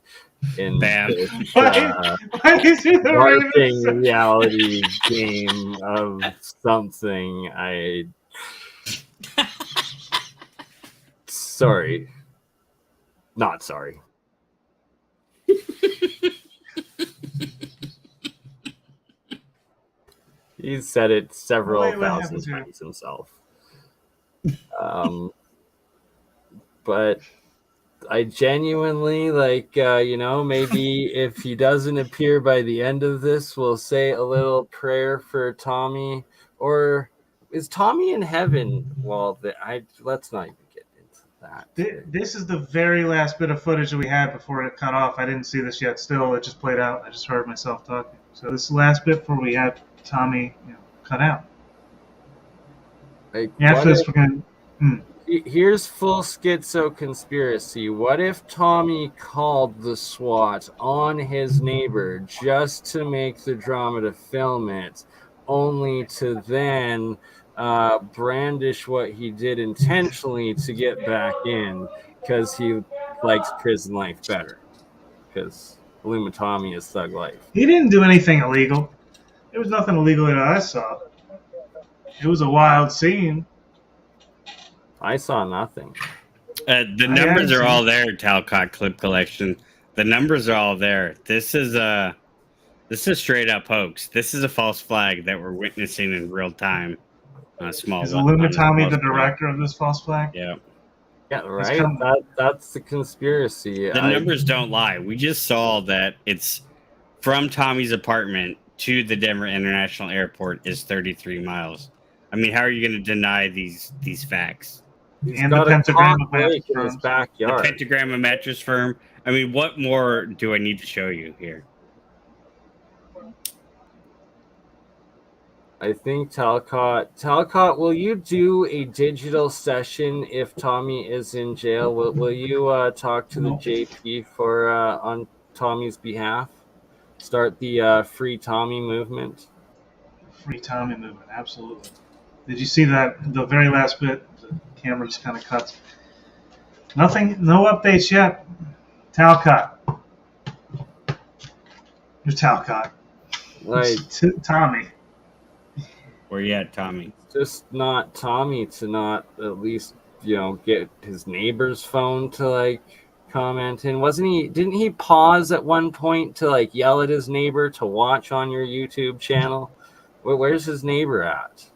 in Bam. this Why is it a random LARPing circle? reality game of something. Sorry. Not sorry. He's said it several Wait, what thousand happens here? times himself. But I genuinely maybe if he doesn't appear by the end of this, we'll say a little prayer for Tommy. Or is Tommy in heaven? Well, let's not even get into that. This is the very last bit of footage that we had before it cut off. I didn't see this yet. Still, it just played out. I just heard myself talking. So this is the last bit before we had Tommy, cut out. After this, we're gonna. Here's full schizo conspiracy. What if Tommy called the SWAT on his neighbor just to make the drama to film it, only to then brandish what he did intentionally to get back in because he likes prison life better? Because IllumiTommy is thug life. He didn't do anything illegal. There was nothing illegal that I saw. It was a wild scene. I saw nothing. The numbers are all there, Talcott Clip Collection. The numbers are all there. This is straight up hoax. This is a false flag that we're witnessing in real time. On a small Is on a IllumiTommy small the scale. director of this false flag? Yeah. Yeah, right. That's the conspiracy. The numbers don't lie. We just saw that it's from Tommy's apartment to the Denver International Airport is 33 miles. I mean, how are you going to deny these facts? He's And got the a pentagram cock of mattress lake in his firms. The backyard. pentagram of mattress firm. I mean, what more do I need to show you here? I think Talcott, will you do a digital session if Tommy is in jail? Will you talk to the JP for on Tommy's behalf? Start the Free Tommy movement. Free Tommy movement, absolutely. Did you see that? The very last bit, the camera just kind of cuts. Nothing, no updates yet. Talcott. You're Talcott. Like, Tommy. Where you at, Tommy? just not Tommy to not at least, get his neighbor's phone to like comment in. Didn't he pause at one point to like yell at his neighbor to watch on your YouTube channel? Where's his neighbor at?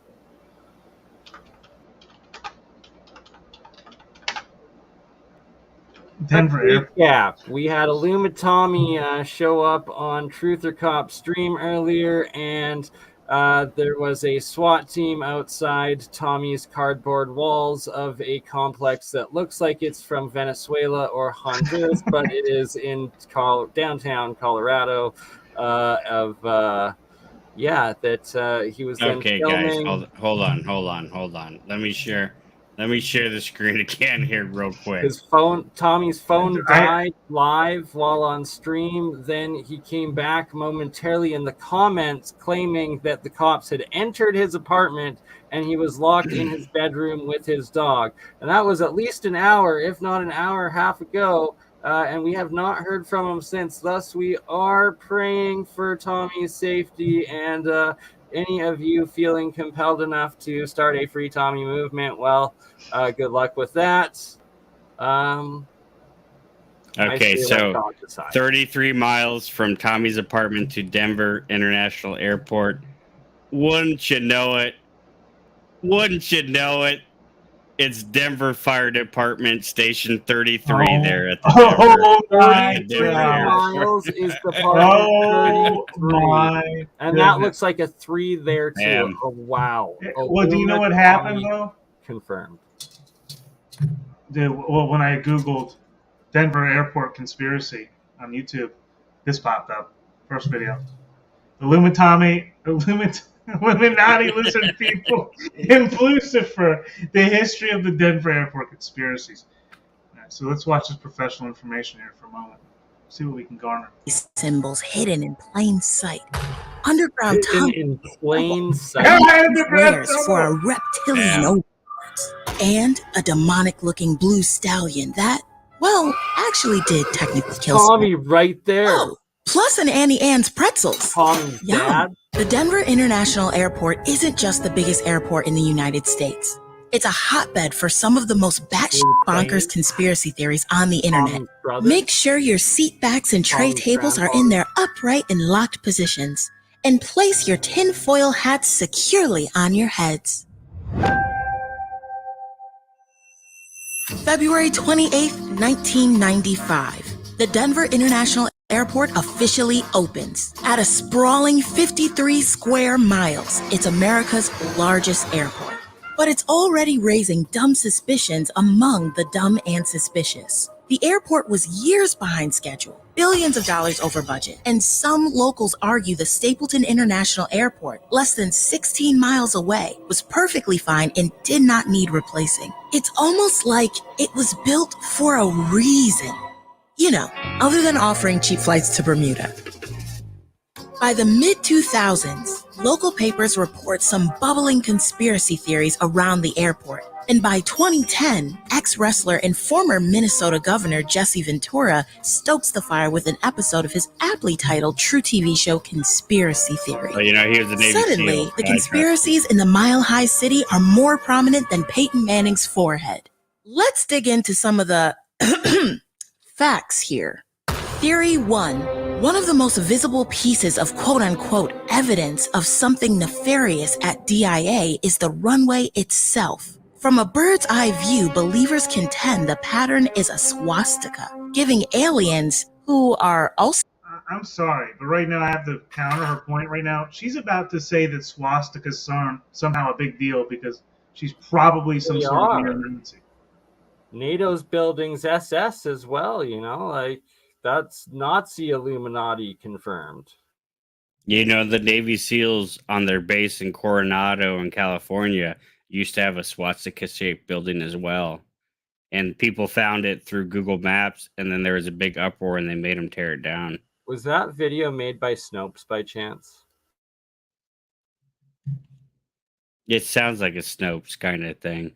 Denver Airport. Yeah, we had IllumiTommy show up on Truth or Cop stream earlier, and there was a SWAT team outside Tommy's cardboard walls of a complex that looks like it's from Venezuela or Honduras, but it is in downtown Colorado. That he was then Okay, filming. guys, hold on. Let me share the screen again here real quick. Tommy's phone died live while on stream. Then he came back momentarily in the comments claiming that the cops had entered his apartment and he was locked in his bedroom with his dog. And that was at least an hour, if not an hour and a half ago. And we have not heard from him since. Thus, we are praying for Tommy's safety, and any of you feeling compelled enough to start a Free Tommy movement, well, good luck with that. Okay, so 33 miles from Tommy's apartment to Denver International Airport. Wouldn't you know it? It's Denver Fire Department Station 33 there at the Denver miles is the part of 33. And that looks like a 3 there too. Oh, wow. Well, do you know what happened though? Confirmed. Well, when I Googled Denver Airport conspiracy on YouTube, this popped up. First video. Illuminati lizard people in Lucifer, the history of the Denver Airport conspiracies. All right, so let's watch this professional information here for a moment. See what we can garner. Symbols hidden in plain sight. Underground in plain sight. Squares for a reptilian overlord and a demonic-looking blue stallion that, well, actually did technically kill Tommy right there. Oh, plus an Annie Ann's pretzels. Tommy's dad. The Denver International Airport isn't just the biggest airport in the United States. It's a hotbed for some of the most batshit bonkers conspiracy theories on the internet. Make sure your seat backs and tray tables are in their upright and locked positions. And place your tinfoil hats securely on your heads. February 28th, 1995. The Denver International Airport officially opens. At a sprawling 53 square miles, it's America's largest airport. But it's already raising dumb suspicions among the dumb and suspicious. The airport was years behind schedule, billions of dollars over budget, and some locals argue the Stapleton International Airport, less than 16 miles away, was perfectly fine and did not need replacing. It's almost like it was built for a reason. Other than offering cheap flights to Bermuda. By the mid-2000s, local papers report some bubbling conspiracy theories around the airport. And by 2010, ex-wrestler and former Minnesota Governor Jesse Ventura stokes the fire with an episode of his aptly titled true TV show Conspiracy Theory. Well, here's the Navy Suddenly, SEAL. the conspiracies in the Mile High City are more prominent than Peyton Manning's forehead. Let's dig into some of the facts here. Theory 1. One of the most visible pieces of quote-unquote evidence of something nefarious at DIA is the runway itself. From a bird's eye view, believers contend the pattern is a swastika, giving aliens who are also I'm sorry, but right now I have to counter her point right now. She's about to say that swastikas aren't somehow a big deal because she's probably some They sort of are. neo-Nazi. NATO's building's SS as well, you know, like that's Nazi Illuminati confirmed. You know, the Navy SEALs on their base in Coronado in California used to have a swastika-shaped building as well. And people found it through Google Maps, and then there was a big uproar, and they made them tear it down. Was that video made by Snopes by chance? It sounds like a Snopes kind of thing.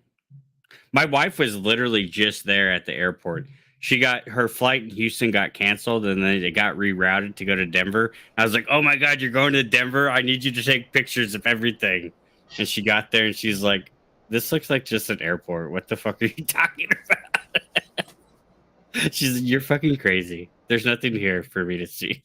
My wife was literally just there at the airport. She got her flight in Houston got canceled, and then it got rerouted to go to Denver. I was like, "Oh my God, you're going to Denver? I need you to take pictures of everything." And she got there, and she's like, "This looks like just an airport. What the fuck are you talking about?" She's, "You're fucking crazy. There's nothing here for me to see."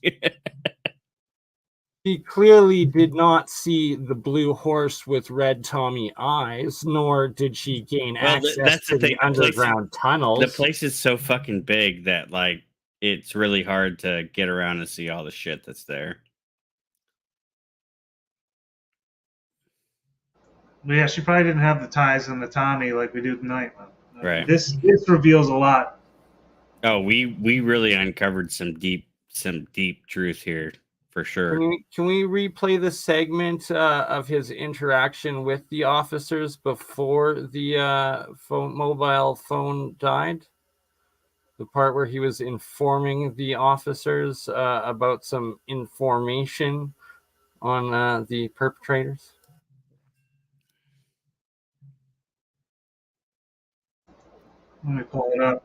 She clearly did not see the blue horse with red Tommy eyes, nor did she gain access that's to the thing. the underground tunnels. The place is so fucking big that like it's really hard to get around and see all the shit that's there. But yeah, she probably didn't have the ties on the Tommy like we do tonight. Right. This reveals a lot. Oh, we really uncovered some deep truth here for sure. Can we replay the segment of his interaction with the officers before the mobile phone died? The part where he was informing the officers about some information on the perpetrators. Let me pull it up.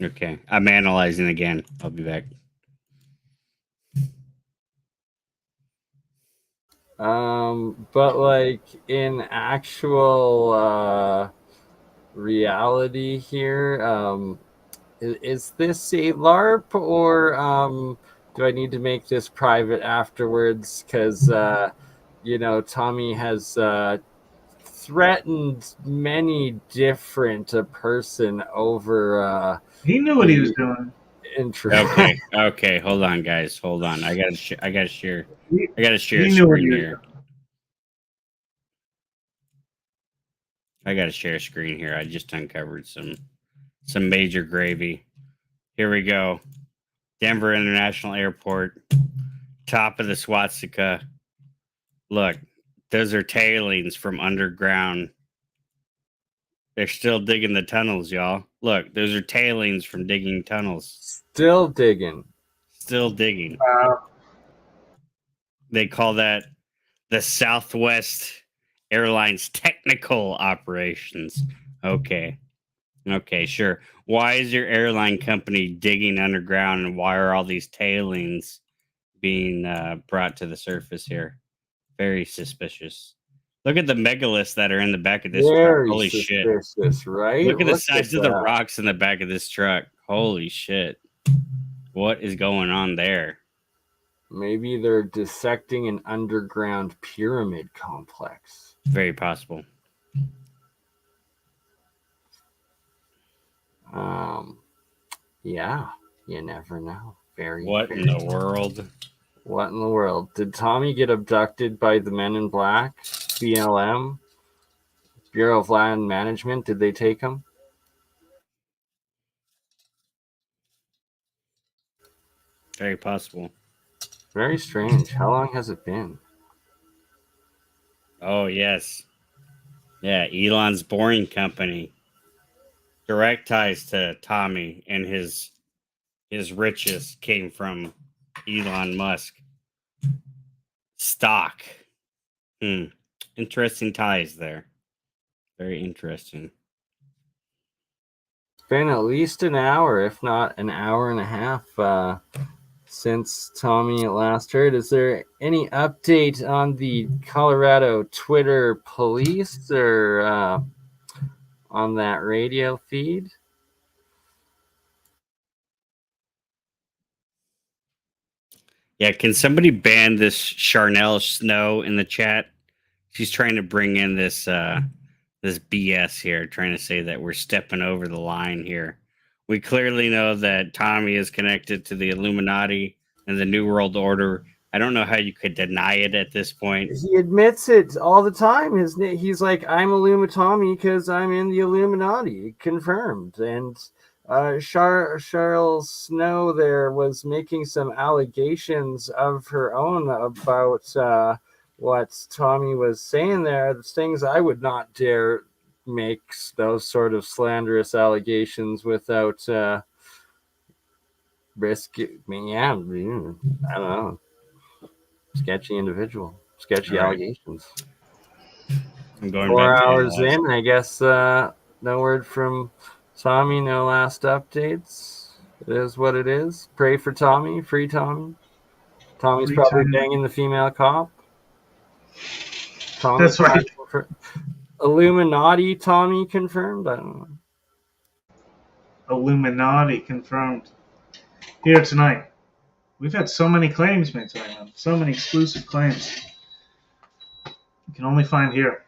Okay, I'm analyzing again. I'll be back. But like in actual reality here, is this a LARP or do I need to make this private afterwards? Because you know, Tommy has threatened many different person over He knew what he was doing. Okay, hold on, guys. Hold on. I gotta share a He knew what he screen was here. I gotta share a screen here. I just uncovered some major gravy. Here we go. Denver International Airport. Top of the swastika. Look, those are tailings from underground. They're still digging the tunnels, y'all. Look, those are tailings from digging tunnels. Still digging. Still digging. They call that the Southwest Airlines technical operations. Okay, sure. Why is your airline company digging underground, and why are all these tailings being brought to the surface here? Very suspicious. Look at the megaliths that are in the back of this truck. Holy shit. Right? Look at the size of the rocks in the back of this truck. Holy shit. What is going on there? Maybe they're dissecting an underground pyramid complex. Very possible. Yeah, you never know. What in the world? What in the world? Did Tommy get abducted by the Men in Black? BLM? Bureau of Land Management? Did they take him? Very possible. Very strange. How long has it been? Oh, yes. Yeah, Elon's Boring Company. Direct ties to Tommy, and his riches came from Elon Musk. Stock. Interesting ties there. Very interesting. It's been at least an hour, if not an hour and a half, since Tommy last heard. Is there any update on the Colorado Twitter police or on that radio feed? Yeah, can somebody ban this Charnel Snow in the chat? She's trying to bring in this this BS here, trying to say that we're stepping over the line here. We clearly know that Tommy is connected to the Illuminati and the New World Order. I don't know how you could deny it at this point. He admits it all the time. He's like, I'm IllumiTommy because I'm in the Illuminati. Confirmed. And Cheryl Snow there was making some allegations of her own about what Tommy was saying there. The things I would not dare make those sort of slanderous allegations without risk. I don't know. Sketchy individual. Sketchy allegations. I'm going 4 back to hours analyze. in, I guess no word from Tommy, no last updates. It is what it is. Pray for Tommy, free Tommy. Tommy's Free probably Tommy. banging the female cop. Tommy That's right. Illuminati Tommy confirmed? I don't know. Illuminati confirmed. Here tonight. We've had so many claims made tonight, man. So many exclusive claims. You can only find here.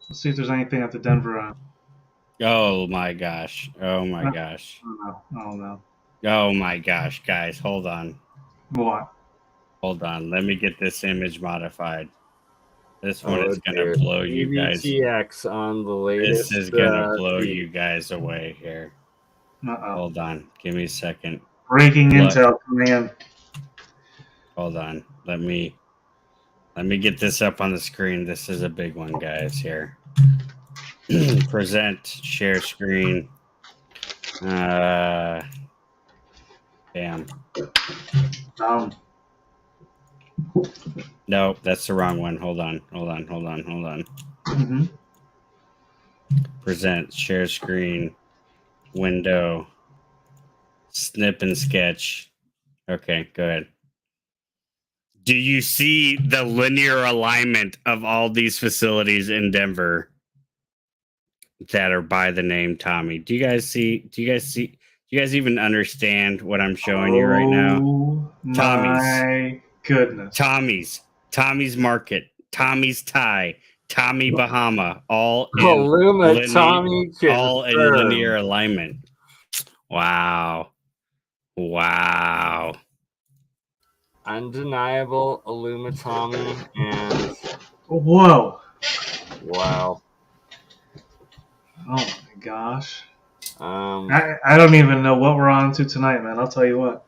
Let's see if there's anything at the Denver. Oh my gosh. Oh my gosh. Oh no. Oh my gosh, guys. Hold on. What? Hold on. Let me get this image modified. This one is going dear. to blow you guys. EVTX on the latest. This is going to blow you guys away here. Uh-oh. Hold on. Give me a second. Breaking intel coming in. Hold on. Let me get this up on the screen. This is a big one, guys, here. Present, share screen. Bam. No, that's the wrong one. Hold on. Mm-hmm. Present, share screen, window, snip and sketch. Okay, go ahead. Do you see the linear alignment of all these facilities in Denver that are by the name Tommy? Do you guys even understand what I'm showing you right now? Oh my goodness. Tommy's Market, Tommy's Thai, Tommy Bahama, all in IllumiTommy all in linear alignment. Wow. Undeniable IllumiTommy and Whoa. wow. Oh my gosh. I don't even know what we're on to tonight, man. I'll tell you what.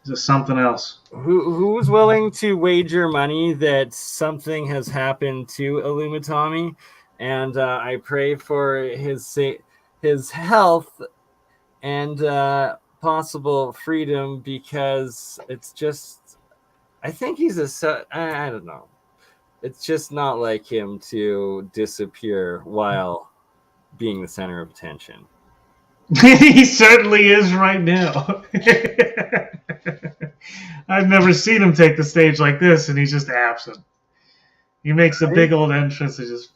This is something else. Who's willing to wager money that something has happened to IllumiTommy? And I pray for his health and possible freedom, because it's just, I think he's I don't know. It's just not like him to disappear while being the center of attention. He certainly is right now. I've never seen him take the stage like this, and he's just absent. He makes a big old entrance and just...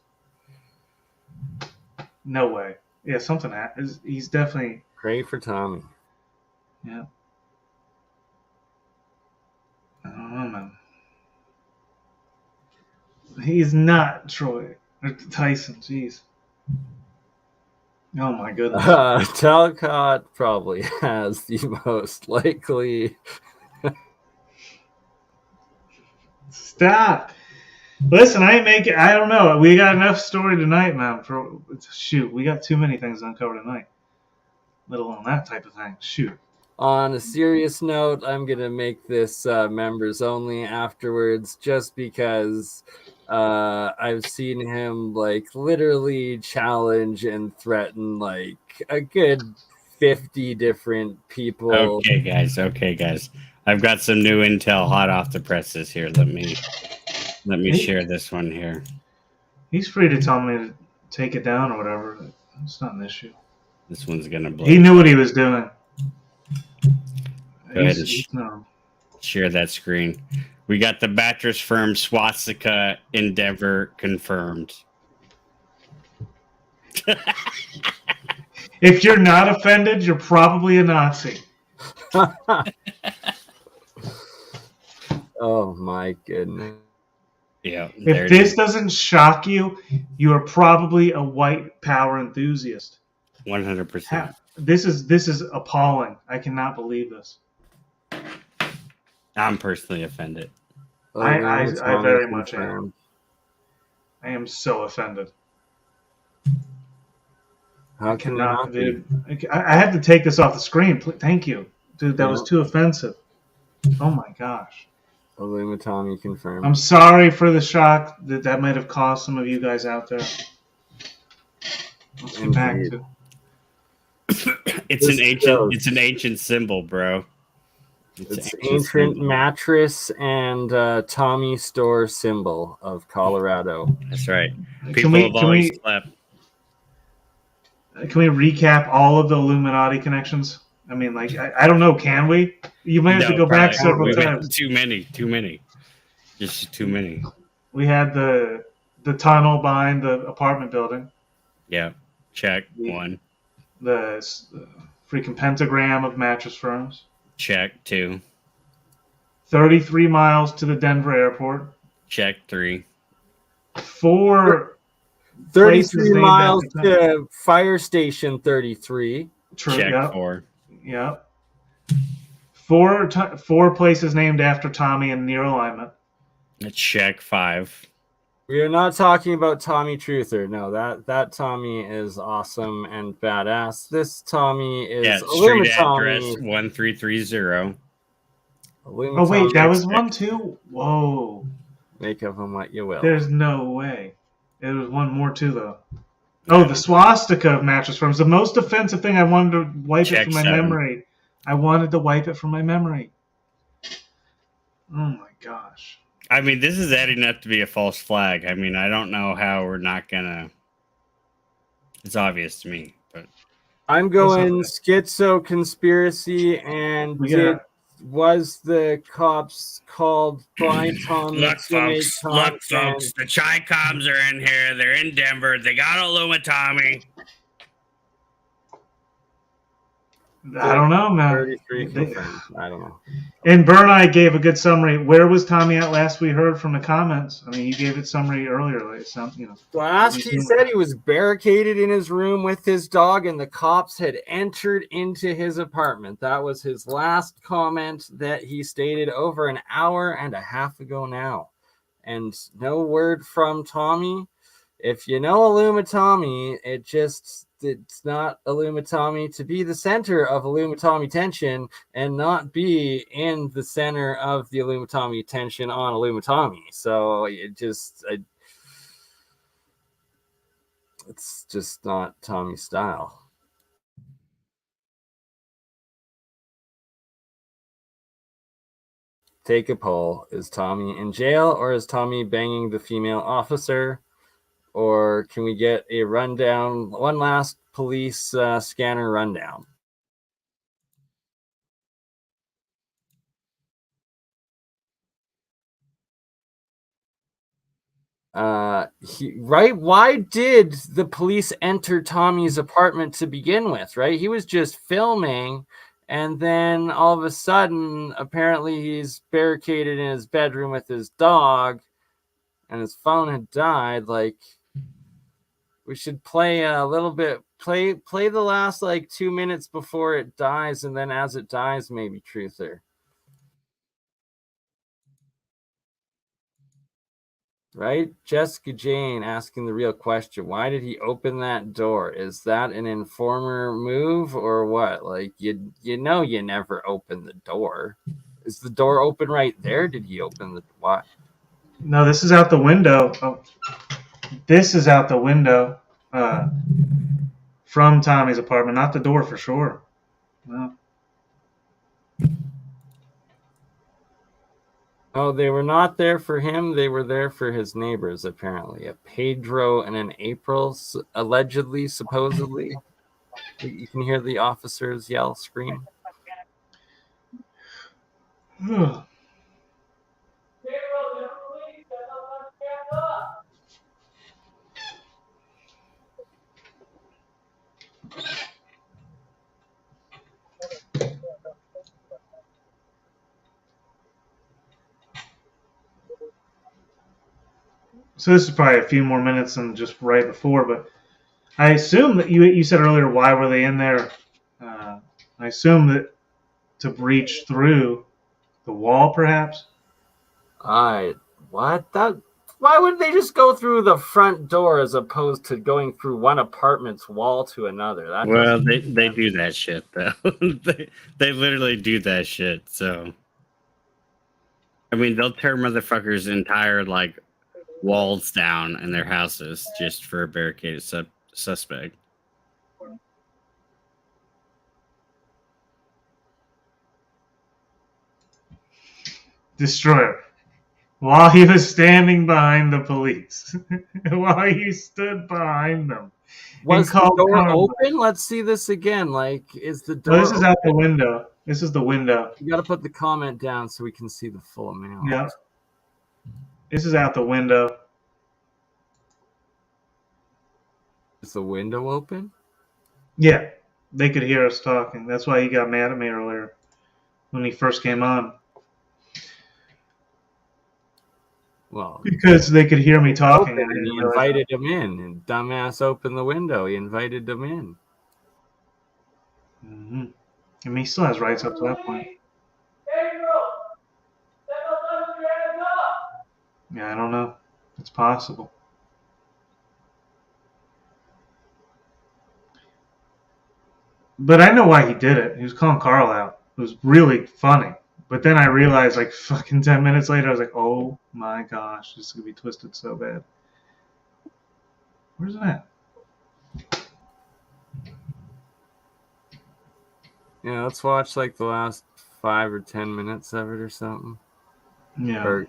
No way. Yeah, something happens. He's definitely... Pray for Tommy. Yeah. I don't know, man. He's not Troy. Or Tyson, jeez. Oh my goodness. Talcott probably has the most likely. Stop. Listen, I don't know. We got enough story tonight, man. Shoot, we got too many things to uncover tonight. Let alone that type of thing. Shoot. On a serious note, I'm going to make this members only afterwards, just because I've seen him literally challenge and threaten a good 50 different people. Okay, guys. I've got some new intel hot off the presses here. Let me share this one here. He's free to tell me to take it down or whatever. It's not an issue. This one's going to blow. He knew what he was doing. Go ahead and share that screen. We got the mattress firm Swastika in Denver confirmed. If you're not offended, you're probably a Nazi. Oh my goodness. Yeah. If this doesn't shock you, you are probably a white power enthusiast. 100%. This is appalling. I cannot believe this. I'm personally offended. I Illumitami very much confirmed. am. I am so offended. How I can you cannot, not be? dude. I have to take this off the screen. Thank you, dude. That was Yeah. too offensive. Oh my gosh. Illumitami confirmed. I'm sorry for the shock that might have caused some of you guys out there. Let's get back Indeed. to. It's This it's an ancient symbol, bro. It's an ancient symbol. mattress and Tommy store symbol of Colorado. That's right. Can People we have always slept. Can we recap all of the Illuminati connections? I mean, like, I don't know. Can we? You might have to go back several times. Too many. Just too many. We had the tunnel behind the apartment building. Yeah. Check. One. The freaking pentagram of mattress firms. Check. 2. 33 miles to the Denver airport. Check. 3. 4 33 miles to fire station 33. True. Check. Yep. 4. Yep. 4 places named after Tommy in near alignment. Check. 5. We are not talking about Tommy Truther. No, that Tommy is awesome and badass. This Tommy is street Illumitami. address 1330. Oh wait, that was one too. Whoa. Make of him what you will. There's no way. There was one more too though. Oh, the swastika of mattress firms. The most offensive thing. I wanted to wipe it from my memory. I wanted to wipe it from my memory. Oh my gosh. I mean, this is adding up to be a false flag. I mean, I don't know how we're not gonna. It's obvious to me, but I'm going schizo conspiracy and was the cops called by Tommy look, folks, the Chi-Coms are in here. They're in Denver. They got IllumiTommy. I don't know, man. 33 confirmed. I don't know. And BurnEye gave a good summary. Where was Tommy at last? We heard from the comments. I mean, he gave it summary earlier. Like last he said he was barricaded in his room with his dog, and the cops had entered into his apartment. That was his last comment that he stated over an hour and a half ago now. And no word from Tommy. If you know IllumiTommy, it's not IllumiTommy to be the center of IllumiTommy tension and not be in the center of the IllumiTommy tension on IllumiTommy. So it's just not Tommy style. Take a poll. Is Tommy in jail or is Tommy banging the female officer? Or can we get a rundown, one last police scanner rundown? Why did the police enter Tommy's apartment to begin with, right? He was just filming, and then all of a sudden, apparently he's barricaded in his bedroom with his dog, and his phone had died. Like, we should play a little bit, play the last like 2 minutes before it dies, and then as it dies, maybe Truther. Right? Jessica Jane asking the real question. Why did he open that door? Is that an informer move or what? Like, you know you never open the door. Is the door open right there? Did he open the what? No, this is out the window. Oh, this is out the window from Tommy's apartment, not the door for sure. No. Oh, they were not there for him. They were there for his neighbors, apparently. A Pedro and an April, allegedly, supposedly. You can hear the officers yell, scream. So this is probably a few more minutes than just right before, but I assume that you said earlier, why were they in there? I assume that to breach through the wall, perhaps. What that? Why would they just go through the front door as opposed to going through one apartment's wall to another? That Well, doesn't they make sense. do that shit though. they literally do that shit. So, I mean, they'll tear motherfuckers' entire like walls down in their houses just for a barricaded suspect. Destroyer. While he was standing behind the police, while he stood behind them. Was the called door Conway. open? Let's see this again. Like, is the door? Well, this is out the open? window. This is the window. You got to put the comment down so we can see the full amount. Yeah. This is out the window. Is the window open? Yeah. They could hear us talking. That's why he got mad at me earlier when he first came on. Well, Because they could hear me talking. open, and he invited him in, and dumbass opened the window. He invited them in. Mm-hmm. I mean, he still has rights up to that point. Yeah, I don't know. It's possible. But I know why he did it. He was calling Carl out. It was really funny. But then I realized, like, fucking 10 minutes later, I was like, oh my gosh, this is going to be twisted so bad. Where's it at? Yeah, let's watch like the last 5 or 10 minutes of it or something. Yeah. Or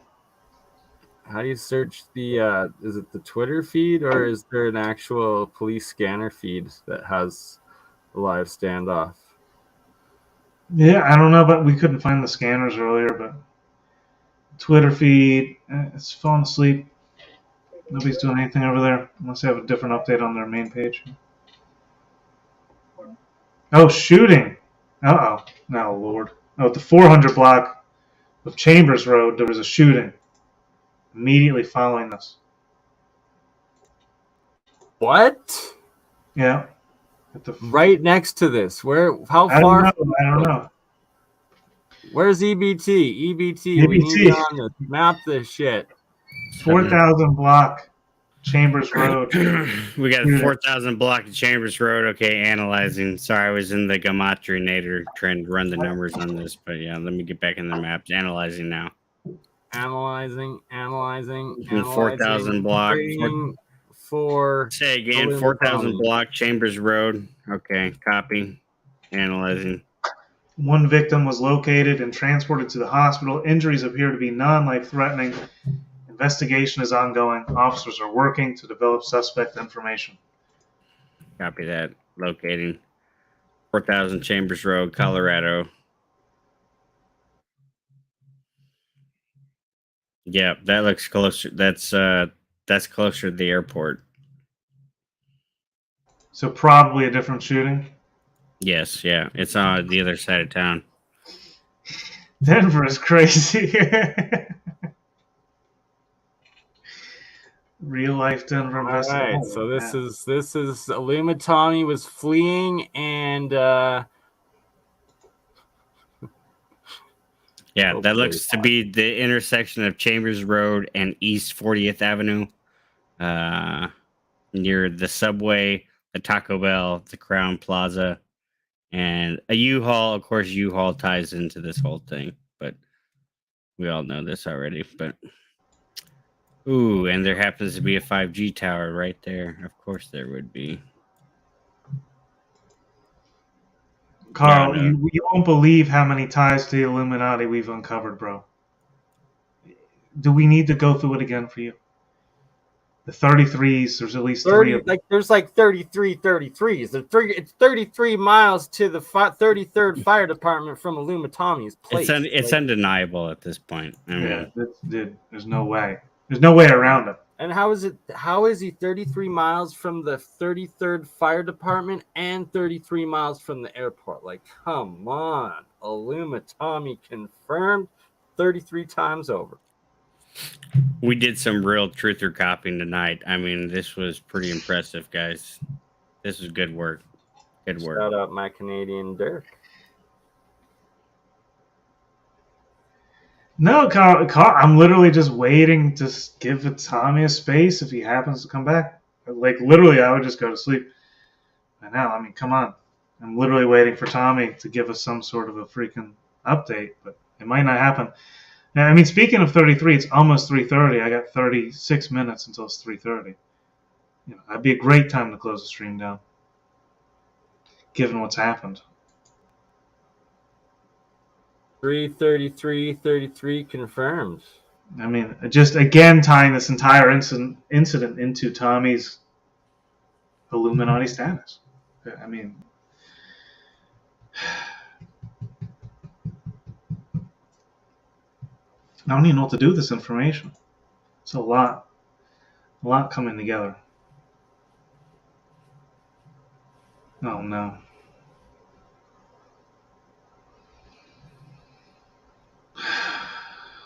how do you search the? Is it the Twitter feed or is there an actual police scanner feed that has a live standoff? Yeah, I don't know, but we couldn't find the scanners earlier, but Twitter feed, it's falling asleep. Nobody's doing anything over there unless they have a different update on their main page. Oh, shooting. Uh-oh. Oh, Lord. Oh, at the 400 block of Chambers Road, there was a shooting immediately following this. What? Yeah. Right next to this. Where? How I far? don't know. Where's EBT? EBT. We need you on this. Map this shit. 4,000 block Chambers Road. We got 4,000 block of Chambers Road. Okay, analyzing. Sorry, I was in the Gematrinator trying to run the numbers on this, but yeah, let me get back in the maps. Analyzing now. Analyzing. 4,000 block. Say again, 4,000 block Chambers Road. Okay, copy. Analyzing. One victim was located and transported to the hospital. Injuries appear to be non-life-threatening. Investigation is ongoing. Officers are working to develop suspect information. Copy that. Locating 4,000 Chambers Road, Colorado. Yeah, that looks closer. That's closer to the airport. So probably a different shooting. Yes, yeah. It's on the other side of town. Denver is crazy. Real life Denver All investigation. right, so this is IllumiTommy was fleeing and yeah, that looks to be the intersection of Chambers Road and East 40th Avenue, near the subway, the Taco Bell, the Crown Plaza, and a U-Haul. Of course, U-Haul ties into this whole thing, but we all know this already. But ooh, and there happens to be a 5G tower right there. Of course, there would be. Carl, Yeah, no. you won't believe how many ties to the Illuminati we've uncovered, bro. Do we need to go through it again for you? The 33s, there's at least 3 of them. there's like 33 33s. It's 33 miles to the 33rd Fire Department from IllumiTommy's place. It's undeniable at this point. I mean, Yeah, dude, there's no way. There's no way around it. And how is he 33 miles from the 33rd Fire Department and 33 miles from the airport? Like, come on. IllumiTommy confirmed 33 times over. We did some real truther copying tonight. I mean, this was pretty impressive, guys. This was good work. Good work. Shout out my Canadian Dirk. No, Carl, I'm literally just waiting to give Tommy a space if he happens to come back. Like, literally, I would just go to sleep. I know. I mean, come on. I'm literally waiting for Tommy to give us some sort of a freaking update, but it might not happen. I mean, speaking of 33, it's almost 3:30. I got 36 minutes until it's 3:30. You know, that'd be a great time to close the stream down, given what's happened. 3:33 confirmed. I mean, just again tying this entire incident into Tommy's Illuminati status. I mean, I don't even know what to do with this information. It's a lot coming together. Oh no.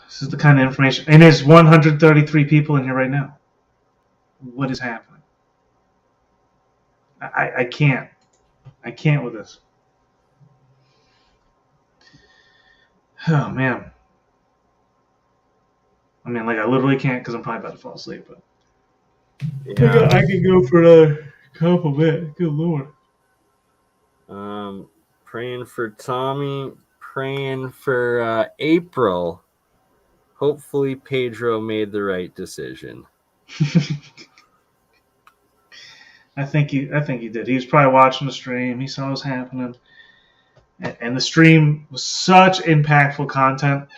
This is the kind of information, and there's 133 people in here right now. What is happening? I can't. I can't with this. Oh man. I mean, like, I literally can't because I'm probably about to fall asleep. But Yeah. I can go for another couple minutes. Good lord. Praying for Tommy. Praying for April. Hopefully, Pedro made the right decision. I think he did. He was probably watching the stream. He saw what was happening, and the stream was such impactful content.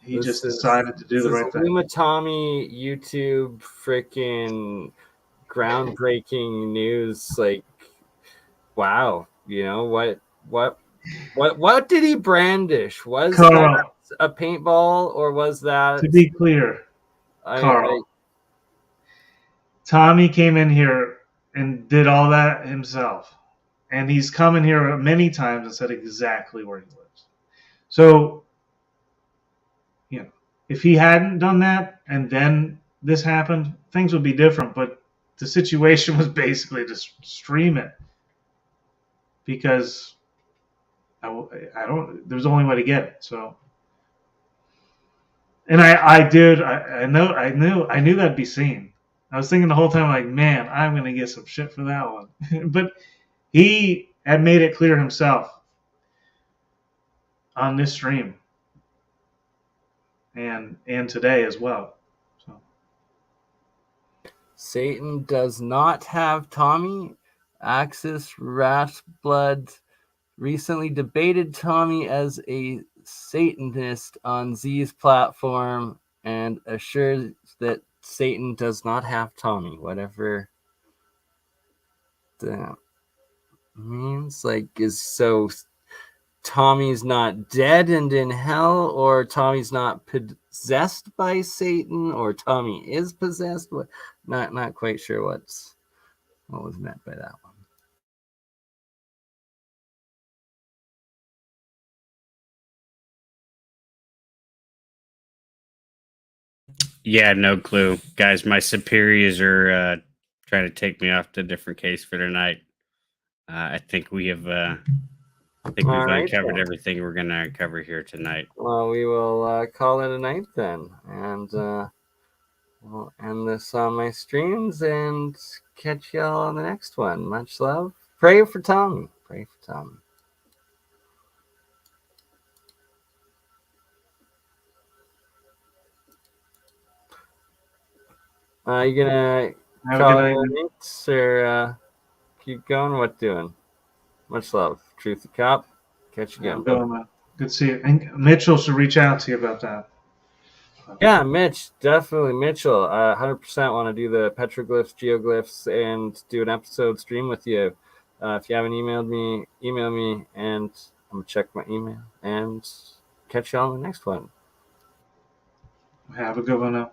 He just decided to do the right thing. UnMonetized YouTube freaking groundbreaking news. Like, wow, you know what did he brandish? Was Carl, that a paintball or was that? To be clear, Carl, Tommy came in here and did all that himself, and he's come in here many times and said exactly where he lives. So, you know, if he hadn't done that and then this happened, things would be different. But the situation was basically to stream it because I don't. There's only way to get it. So, and I knew that'd be seen. I was thinking the whole time, like, man, I'm gonna get some shit for that one. But he had made it clear himself on this stream and today as well. So. Satan does not have Tommy. Axis Ratblood recently debated Tommy as a Satanist on Z's platform and assures that Satan does not have Tommy, whatever that means. Like, is so Tommy's not dead and in hell, or Tommy's not possessed by Satan, or Tommy is possessed? Not quite sure what was meant by that one. Yeah, no clue. Guys, my superiors are trying to take me off to a different case for tonight. I think we have we've uncovered everything we're going to uncover here tonight. Well, we will call it a night then, and we'll end this on my streams and catch y'all on the next one. Much love. Pray for Tommy. Pray for Tommy. You gonna call it nights or keep going? What doing? Much love. Truth to Cop. Catch you again. Good to see you. And Mitchell should reach out to you about that. Yeah, Mitch, definitely Mitchell. 100% want to do the petroglyphs, geoglyphs, and do an episode stream with you. If you haven't emailed me, email me, and I'm gonna check my email and catch you on the next one. Have a good one now.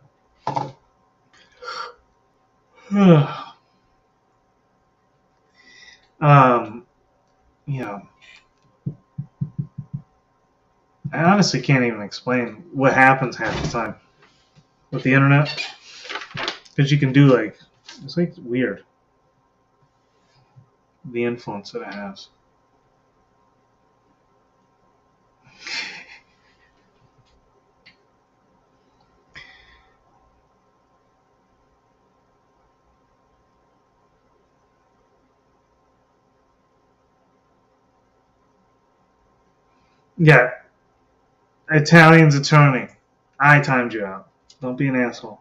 Yeah. I honestly can't even explain what happens half the time with the internet. Because you can do like, it's like weird. The influence that it has. Yeah. Italian's attorney. I timed you out. Don't be an asshole.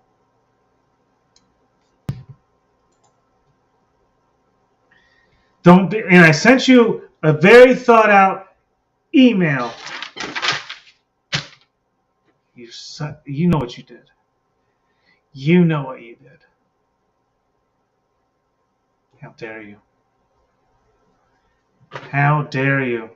Don't be, and I sent you a very thought out email. You know what you did. You know what you did. How dare you? How dare you?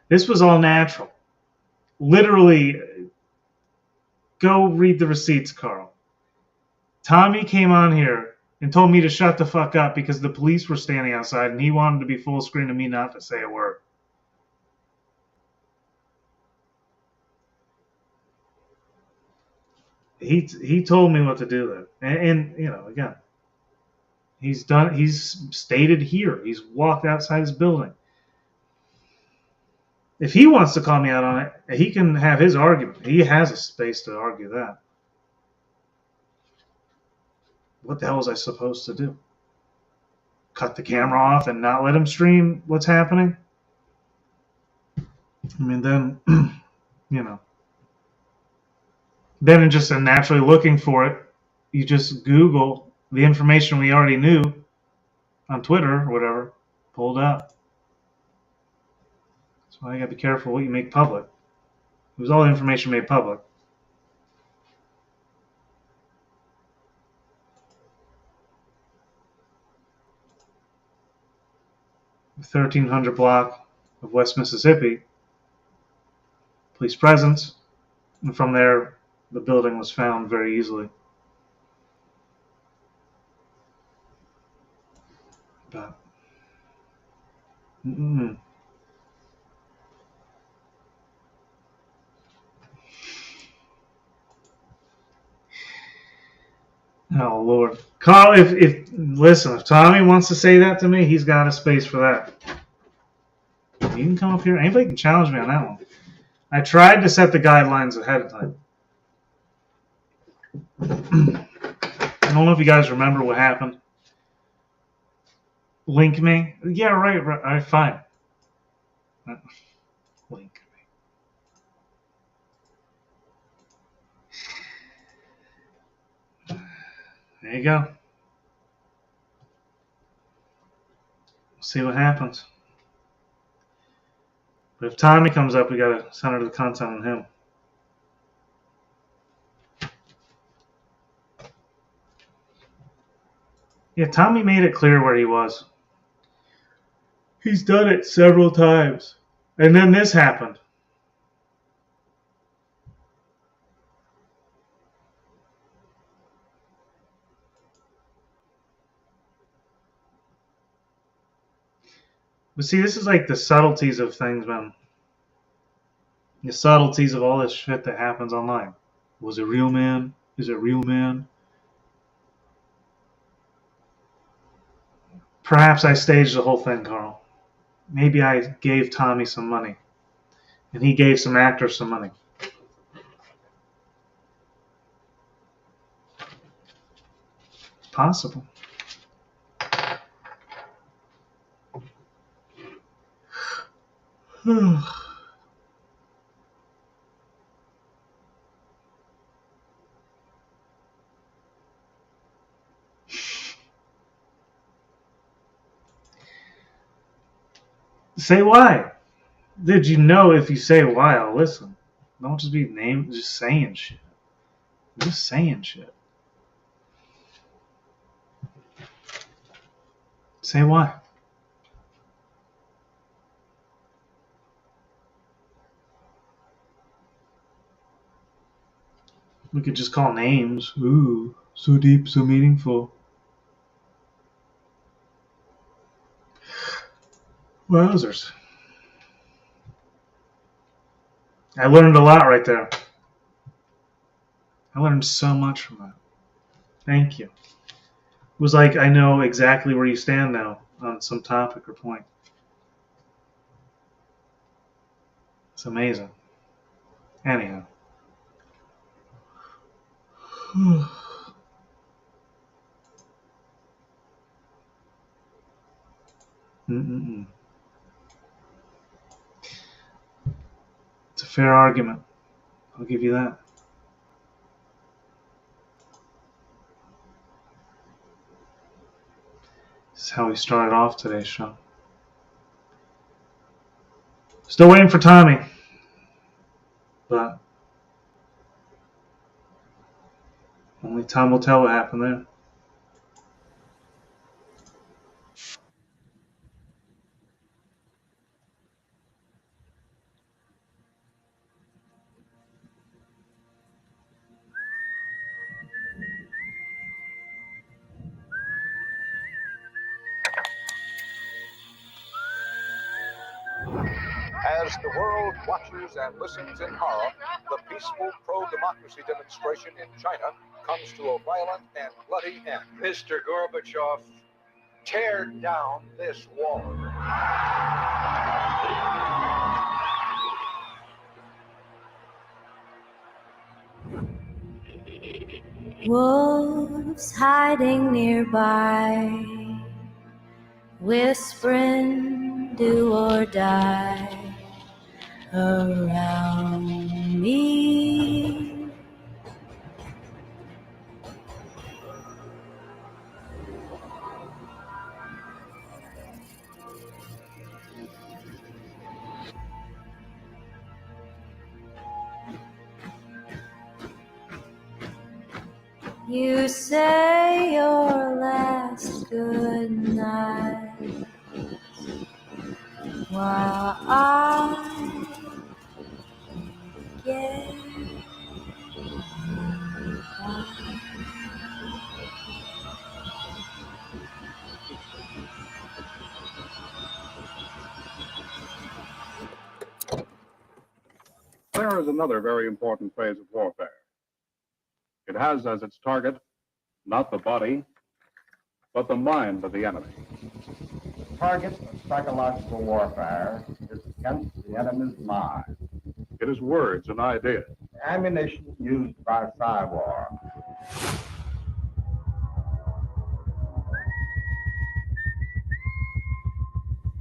This was all natural. Literally, go read the receipts, Carl. Tommy came on here and told me to shut the fuck up because the police were standing outside and he wanted to be full screen and me not to say a word. He told me what to do there. And you know, again, he's stated here. He's walked outside his building. If he wants to call me out on it, he can have his argument. He has a space to argue that. What the hell was I supposed to do? Cut the camera off and not let him stream what's happening? I mean, then, you know. Then just naturally looking for it, you just Google the information we already knew on Twitter or whatever, pulled up. That's why you gotta be careful what you make public. It was all the information made public. The 1300 block of West Mississippi, police presence, and from there, the building was found very easily. But, oh Lord, Carl! If listen, if Tommy wants to say that to me, he's got a space for that. You can come up here. Anybody can challenge me on that one. I tried to set the guidelines ahead of time. I don't know if you guys remember what happened. Link me. Yeah, right. All right, fine. Link me. There you go. We'll see what happens. But if Tommy comes up, we gotta center the content on him. Yeah, Tommy made it clear where he was. He's done it several times. And then this happened. But see, this is like the subtleties of things, man. The subtleties of all this shit that happens online. Was it real, man? Is it real, man? Perhaps I staged the whole thing, Carl. Maybe I gave Tommy some money. And he gave some actors some money. Possible. Say why. Did you know if you say why, I'll listen. Don't just be just saying shit. Just saying shit. Say why. We could just call names. Ooh, so deep, so meaningful. Wowzers. I learned a lot right there. I learned so much from that. Thank you. It was like I know exactly where you stand now on some topic or point. It's amazing. Anyhow. It's a fair argument. I'll give you that. This is how we started off today's show. Still waiting for Tommy. But only time will tell what happened there. As the world watches and listens in horror, the peaceful pro-democracy demonstration in China comes to a violent and bloody end. Mr. Gorbachev, tear down this wall. Wolves hiding nearby, whispering do or die around me. You say your last good night while I get by. There is another very important phase of warfare. It has as its target not the body, but the mind of the enemy. The target of psychological warfare is against the enemy's mind. It is words and ideas. Ammunition used by Psywar.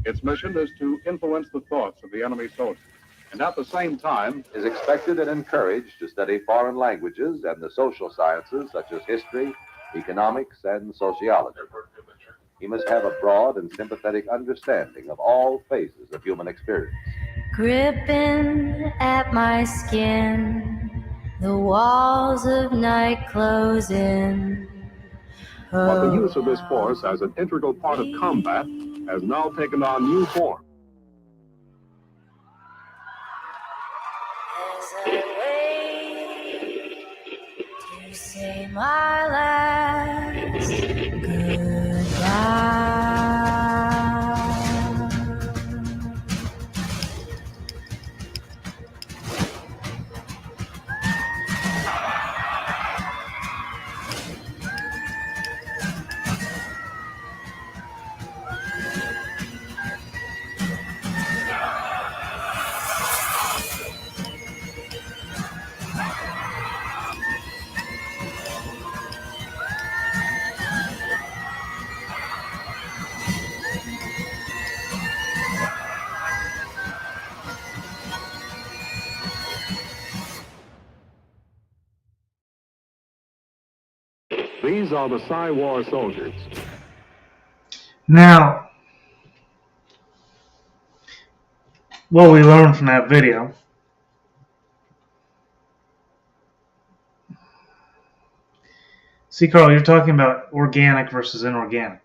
Its mission is to influence the thoughts of the enemy soldiers, and at the same time Is expected and encouraged to study foreign languages and the social sciences such as history, economics, and sociology. He must have a broad and sympathetic understanding of all phases of human experience. Gripping at my skin, the walls of night close in. but the use of this force as an integral part of combat has now taken on new form. As I wait to say my last goodbye. These are the Psywar soldiers. Now, what we learned from that video see, Carl, you're talking about organic versus inorganic.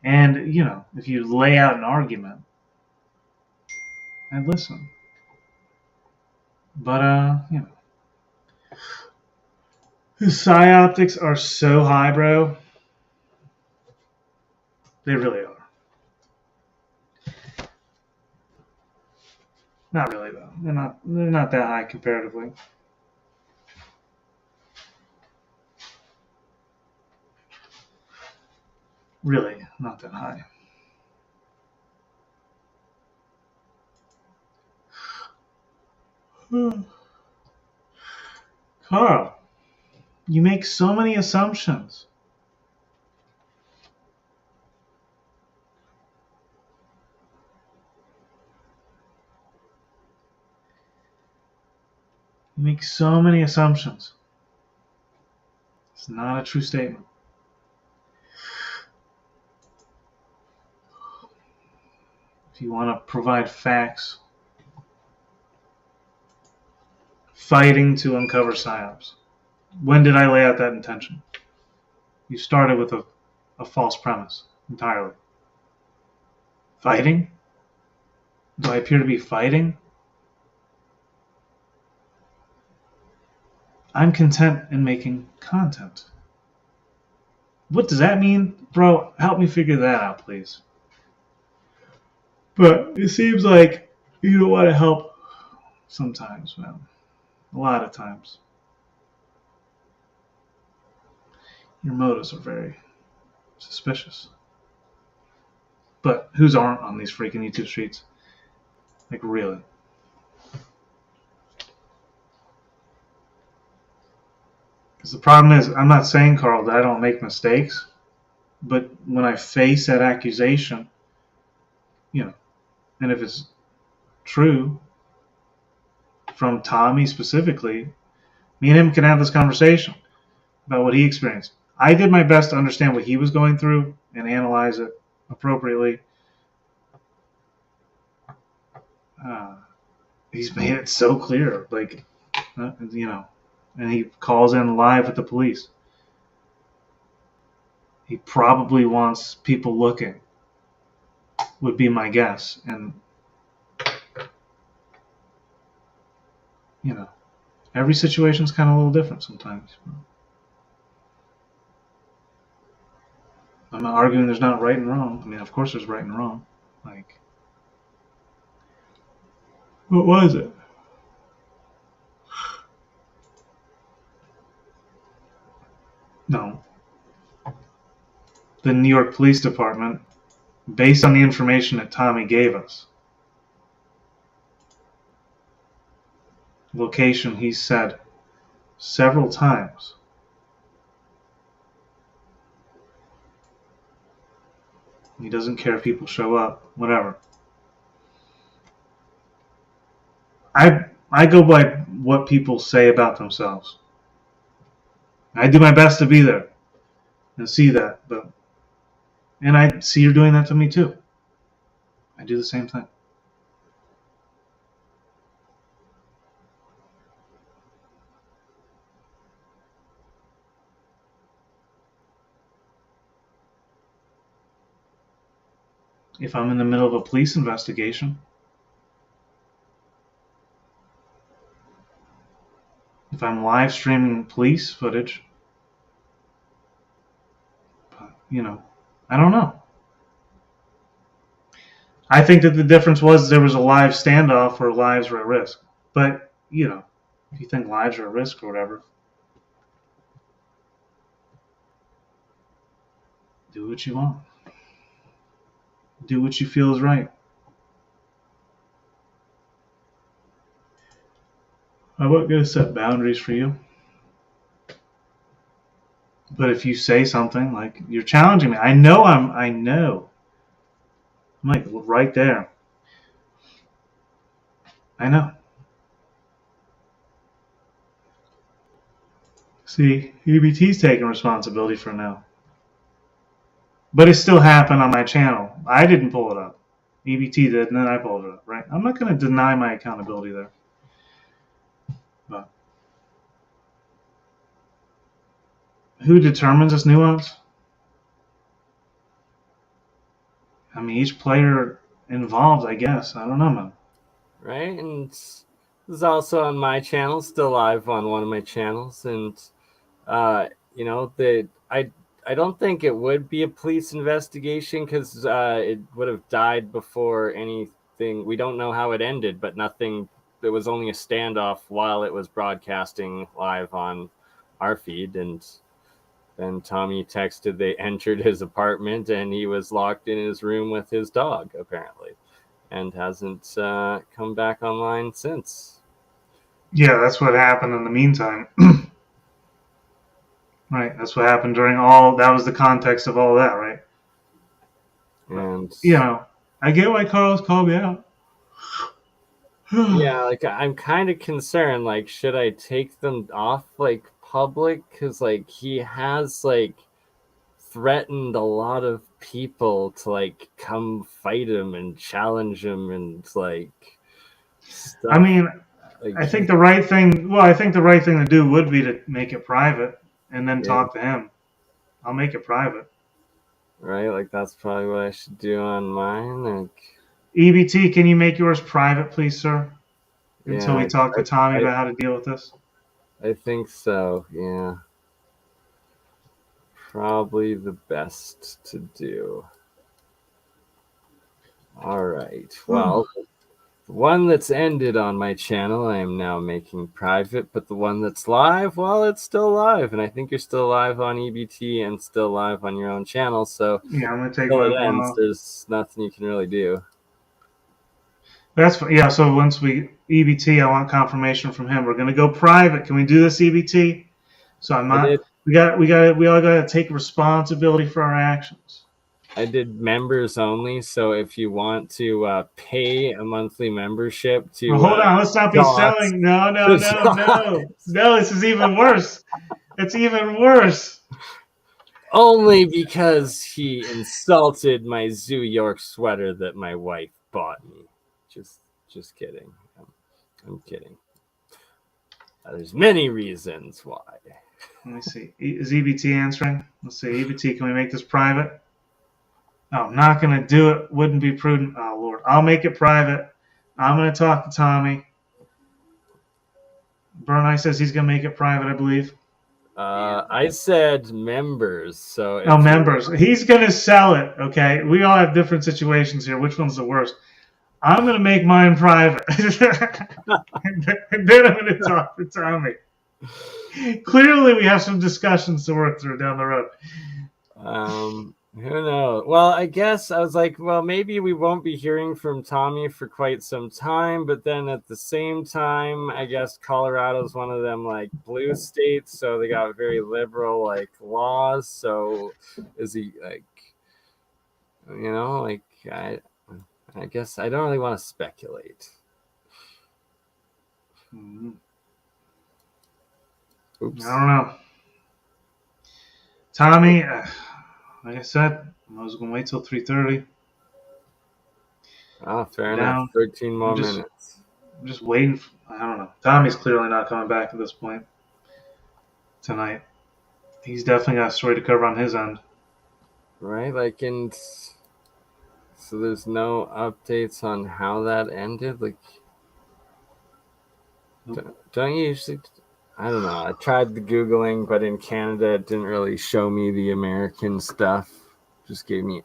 And, you know, if you lay out an argument, I'd listen. But, you know, The psyoptics are so high, bro. They really are. Not really though. They're not that high comparatively. Really, not that high. Carl, you make so many assumptions. You make so many assumptions. It's not a true statement. If you want to provide facts, fighting to uncover psyops. When did I lay out that intention? You started with a false premise entirely. Fighting? Do I appear to be fighting? I'm content in making content. What does that mean? Bro, help me figure that out, please. But it seems like you don't want to help sometimes, man. A lot of times. Your motives are very suspicious. But whose aren't on these freaking YouTube streets? Like, really? Because the problem is, I'm not saying, Carl, that I don't make mistakes, but when I face that accusation, you know, and if it's true from Tommy specifically, me and him can have this conversation about what he experienced. I did my best to understand what he was going through and analyze it appropriately. He's made it so clear, like, you know, and he calls in live with the police. He probably wants people looking, would be my guess. And, you know, every situation's kind of a little different sometimes. I'm not arguing there's not right and wrong. I mean, of course there's right and wrong. Like, what was it? No. The New York Police Department, based on the information that Tommy gave us, location he said several times, he doesn't care if people show up, whatever. I go by what people say about themselves. I do my best to be there and see that, and I see you're doing that to me too. I do the same thing. If I'm in the middle of a police investigation, if I'm live streaming police footage, you know, I don't know. I think that the difference was there was a live standoff or lives were at risk. But, you know, if you think lives are at risk or whatever, do what you want. Do what you feel is right. I'm not going to set boundaries for you. But if you say something like you're challenging me, I know. I'm like right there. I know. See, EBT's taking responsibility for now. But it still happened on my channel. I didn't pull it up. EBT did, and then I pulled it up, right? I'm not going to deny my accountability there. But who determines this nuance? I mean, each player involved, I guess. I don't know, man. Right, and this is also on my channel, still live on one of my channels, and You know, I don't think it would be a police investigation because it would have died before anything. We don't know how it ended, but nothing. There was only a standoff while it was broadcasting live on our feed, and then Tommy texted they entered his apartment and he was locked in his room with his dog apparently, and hasn't come back online since. Yeah, that's what happened in the meantime. Right, that's what happened during all. That was the context of all that, right? And you know, I get why Carlos called me out. yeah, like I'm kind of concerned. Like, should I take them off like public? Because like he has like threatened a lot of people to like come fight him and challenge him and like stuff. I mean, like, I think the right thing. Well, I think the right thing to do would be to make it private and then talk to him. I'll make it private. Right, like that's probably what I should do on mine. Like, EBT, can you make yours private, please, sir? Until we talk to Tommy I about how to deal with this. I think so. Yeah, probably the best to do. All right. Well, the one that's ended on my channel, I am now making private, but the one that's live, well, it's still live, and I think you're still live on EBT and still live on your own channel. So yeah, I'm gonna take until my it one ends, off. there's nothing you can really do. That's yeah. So once we EBT, I want confirmation from him. We're gonna go private. Can we do this, EBT? So I'm not. We all gotta take responsibility for our actions. I did members only, so if you want to pay a monthly membership to Well, hold on, let's not be selling. No. This is even worse. It's even worse. Only because he insulted my Zoo York sweater that my wife bought me. Just kidding. I'm kidding. There's many reasons why. Let me see. Is EBT answering? Let's see. EBT, can we make this private? No, I'm not going to do it. Wouldn't be prudent. Oh, Lord. I'll make it private. I'm going to talk to Tommy. BurnEye says he's going to make it private, I believe. I said members. So members. He's going to sell it, okay? We all have different situations here. Which one's the worst? I'm going to make mine private. And then I'm going to talk to Tommy. Clearly, we have some discussions to work through down the road. Who knows? Well, I guess I was like, well, maybe we won't be hearing from Tommy for quite some time, but then at the same time, I guess Colorado's one of them like blue states, so they got very liberal like laws. So is he like, you know, like I guess I don't really want to speculate. Oops. I don't know. Tommy, like I said, I was going to wait till 3:30. Oh, fair enough. 13 more minutes. I'm just waiting. I don't know. Tommy's clearly not coming back at this point tonight. He's definitely got a story to cover on his end. Right, like, and so there's no updates on how that ended? Like, don't you usually... I don't know. I tried the Googling, but in Canada, it didn't really show me the American stuff. Just gave me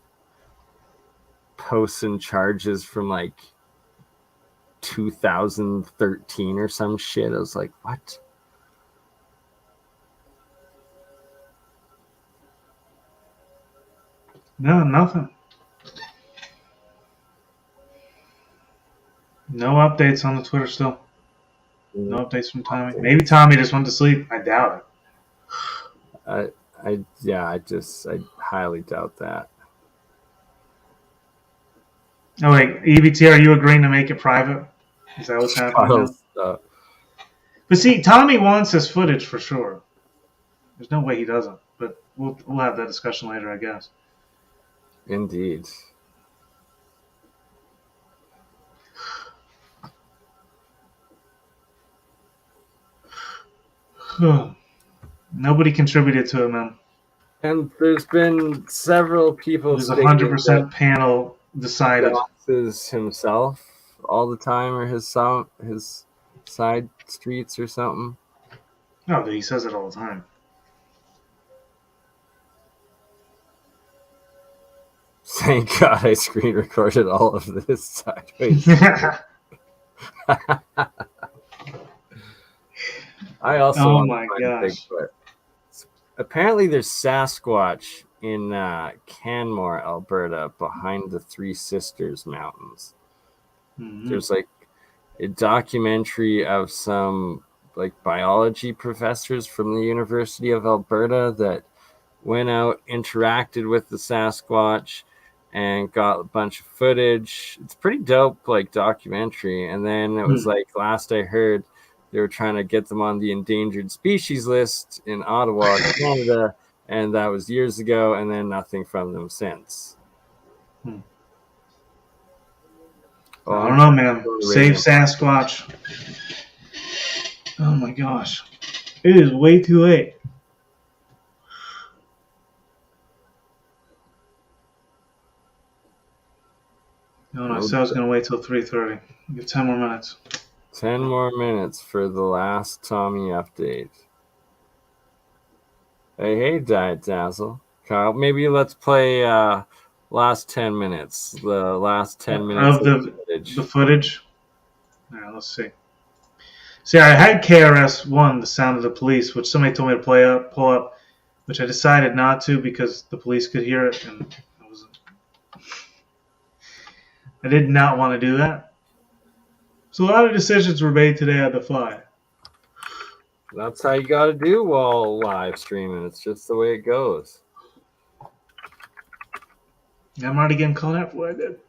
posts and charges from like 2013 or some shit. I was like, what? No, nothing. No updates on the Twitter still. No updates from Tommy. Maybe Tommy just went to sleep. I doubt it. I highly doubt that. Oh wait, EBT, are you agreeing to make it private? Is that what's happening now? But see, Tommy wants this footage for sure. There's no way he doesn't. But we'll have that discussion later, I guess. Indeed. Nobody contributed to it, man. And there's been several people. There's 100% panel decided. Himself all the time, or his side streets or something. No, but he says it all the time. Thank God I screen recorded all of this sideways. I also Oh want my to find gosh. Bigfoot. Apparently, there's Sasquatch in Canmore, Alberta, behind the Three Sisters Mountains. Mhm. There's like a documentary of some like biology professors from the University of Alberta that went out, interacted with the Sasquatch, and got a bunch of footage. It's pretty dope, like documentary. And then it was like, last I heard, they were trying to get them on the endangered species list in Ottawa, Canada, and that was years ago. And then nothing from them since. Hmm. Oh, I don't know, man. Save radio. Sasquatch. Oh my gosh. It is way too late. No, I said I was going to wait till 3:30. Give 10 more minutes. 10 more minutes for the last Tommy update. Hey, Diet Dazzle. Kyle, maybe let's play last 10 minutes. The last 10 minutes Of the footage. All right, let's see. See, I had KRS-One, The Sound of the Police, which somebody told me to pull up, which I decided not to because the police could hear it, and I did not want to do that. So a lot of decisions were made today on the fly. That's how you got to do while live streaming. It's just the way it goes. I'm already getting called out for what I did.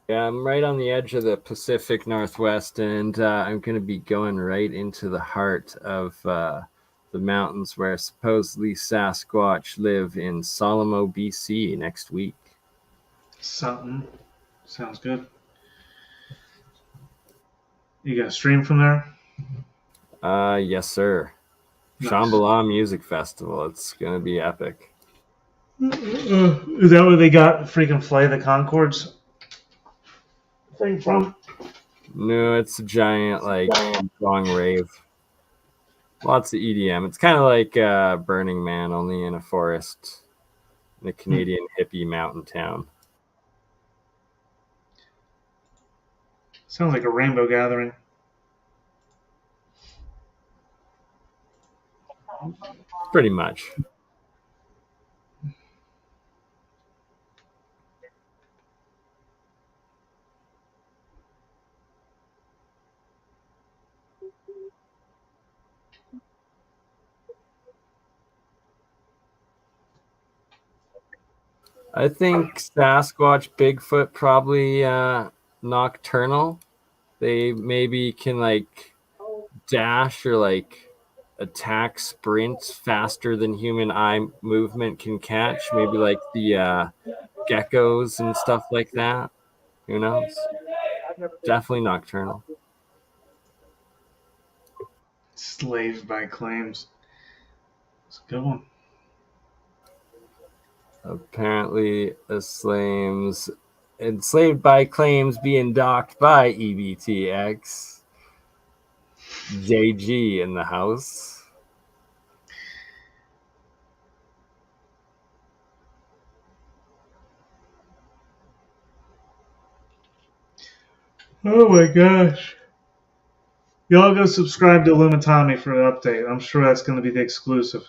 Yeah, I'm right on the edge of the Pacific Northwest, and I'm going to be going right into the heart of the mountains where supposedly Sasquatch live in Solomon, BC next week. Something. Sounds good. You got a stream from there? Yes, sir. Nice. Shambhala Music Festival. It's going to be epic. Is that where they got freaking Flight of the Conchords thing from? No, it's a giant, like, long rave. Lots of EDM. It's kind of like Burning Man, only in a forest in a Canadian hippie mountain town. Sounds like a rainbow gathering. Pretty much. I think Sasquatch, Bigfoot, probably nocturnal. They maybe can like dash or like attack sprints faster than human eye movement can catch. Maybe like the geckos and stuff like that. Who knows? Definitely nocturnal. Slaves by claims. It's a good one. Apparently, enslaved by claims being docked by EBTX. JG in the house. Oh my gosh. Y'all go subscribe to IllumiTommy for an update. I'm sure that's going to be the exclusive.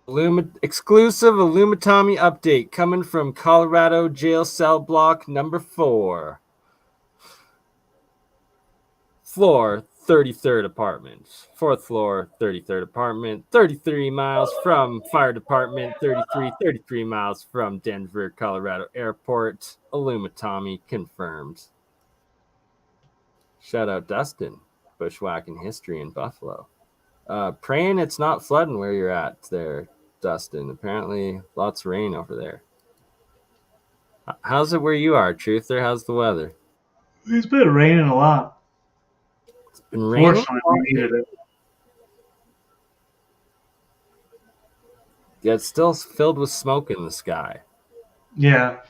Exclusive IllumiTommy update coming from Colorado jail cell block number 4. Floor 33rd apartment. 4th floor, 33rd apartment. 33 miles from fire department. 33 miles from Denver, Colorado airport. IllumiTommy confirmed. Shout out Dustin. Bushwhacking history in Buffalo. Praying it's not flooding where you're at there, Dustin. Apparently lots of rain over there. How's it where you are, Truther? How's the weather? It's been raining a lot. It's been raining? Fortunately, we needed it. Yeah, it's still filled with smoke in the sky. Yeah.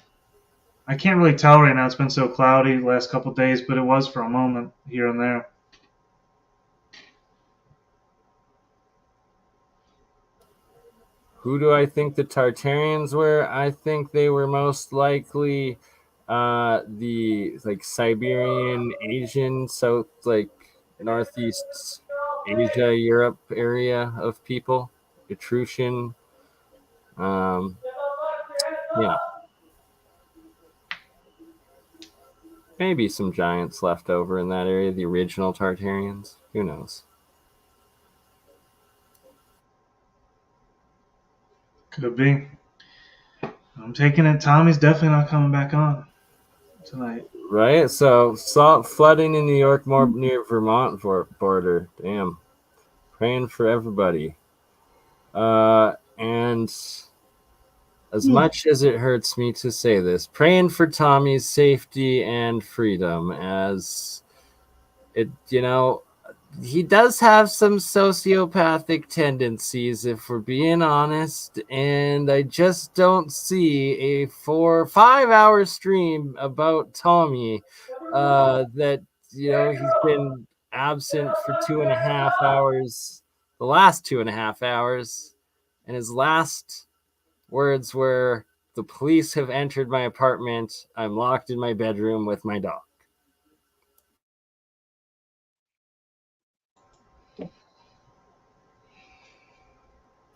I can't really tell right now. It's been so cloudy the last couple of days, but it was for a moment here and there. Who do I think the Tartarians were? I think they were most likely the like Siberian, Asian, South, like Northeast Asia, Europe area of people. Etruscan. Yeah. Maybe some giants left over in that area, the original Tartarians. Who knows? Could be. I'm taking it. Tommy's definitely not coming back on tonight. Right? So, salt flooding in New York, more near Vermont border. Damn. Praying for everybody. And as much as it hurts me to say this, praying for Tommy's safety and freedom, as it, he does have some sociopathic tendencies, if we're being honest, and I just don't see a 4-5 hour stream about Tommy that he's been absent for 2.5 hours, the last 2.5 hours, and his last words were, "The police have entered my apartment. I'm locked in my bedroom with my dog."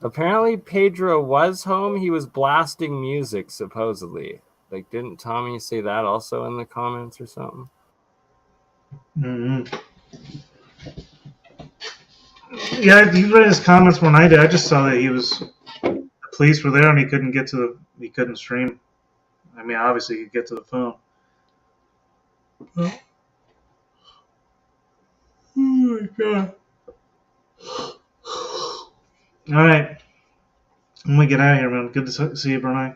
Apparently, Pedro was home. He was blasting music, supposedly. Like, didn't Tommy say that also in the comments or something? Mm-hmm. Yeah, he read his comments when I did. I just saw that the police were there and he couldn't stream. I mean, obviously he could get to the phone. Oh my god. All right. I'm going to get out of here, man. Good to see you, BurnEye.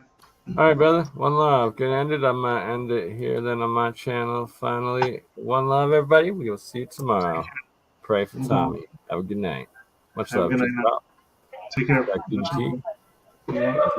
All right, brother. One love. Good ended. I'm going to end it here then on my channel. Finally, one love, everybody. We will see you tomorrow. Pray for Tommy. Have a good night. Much Have a love. good night. Take care. Back to the T. Yeah.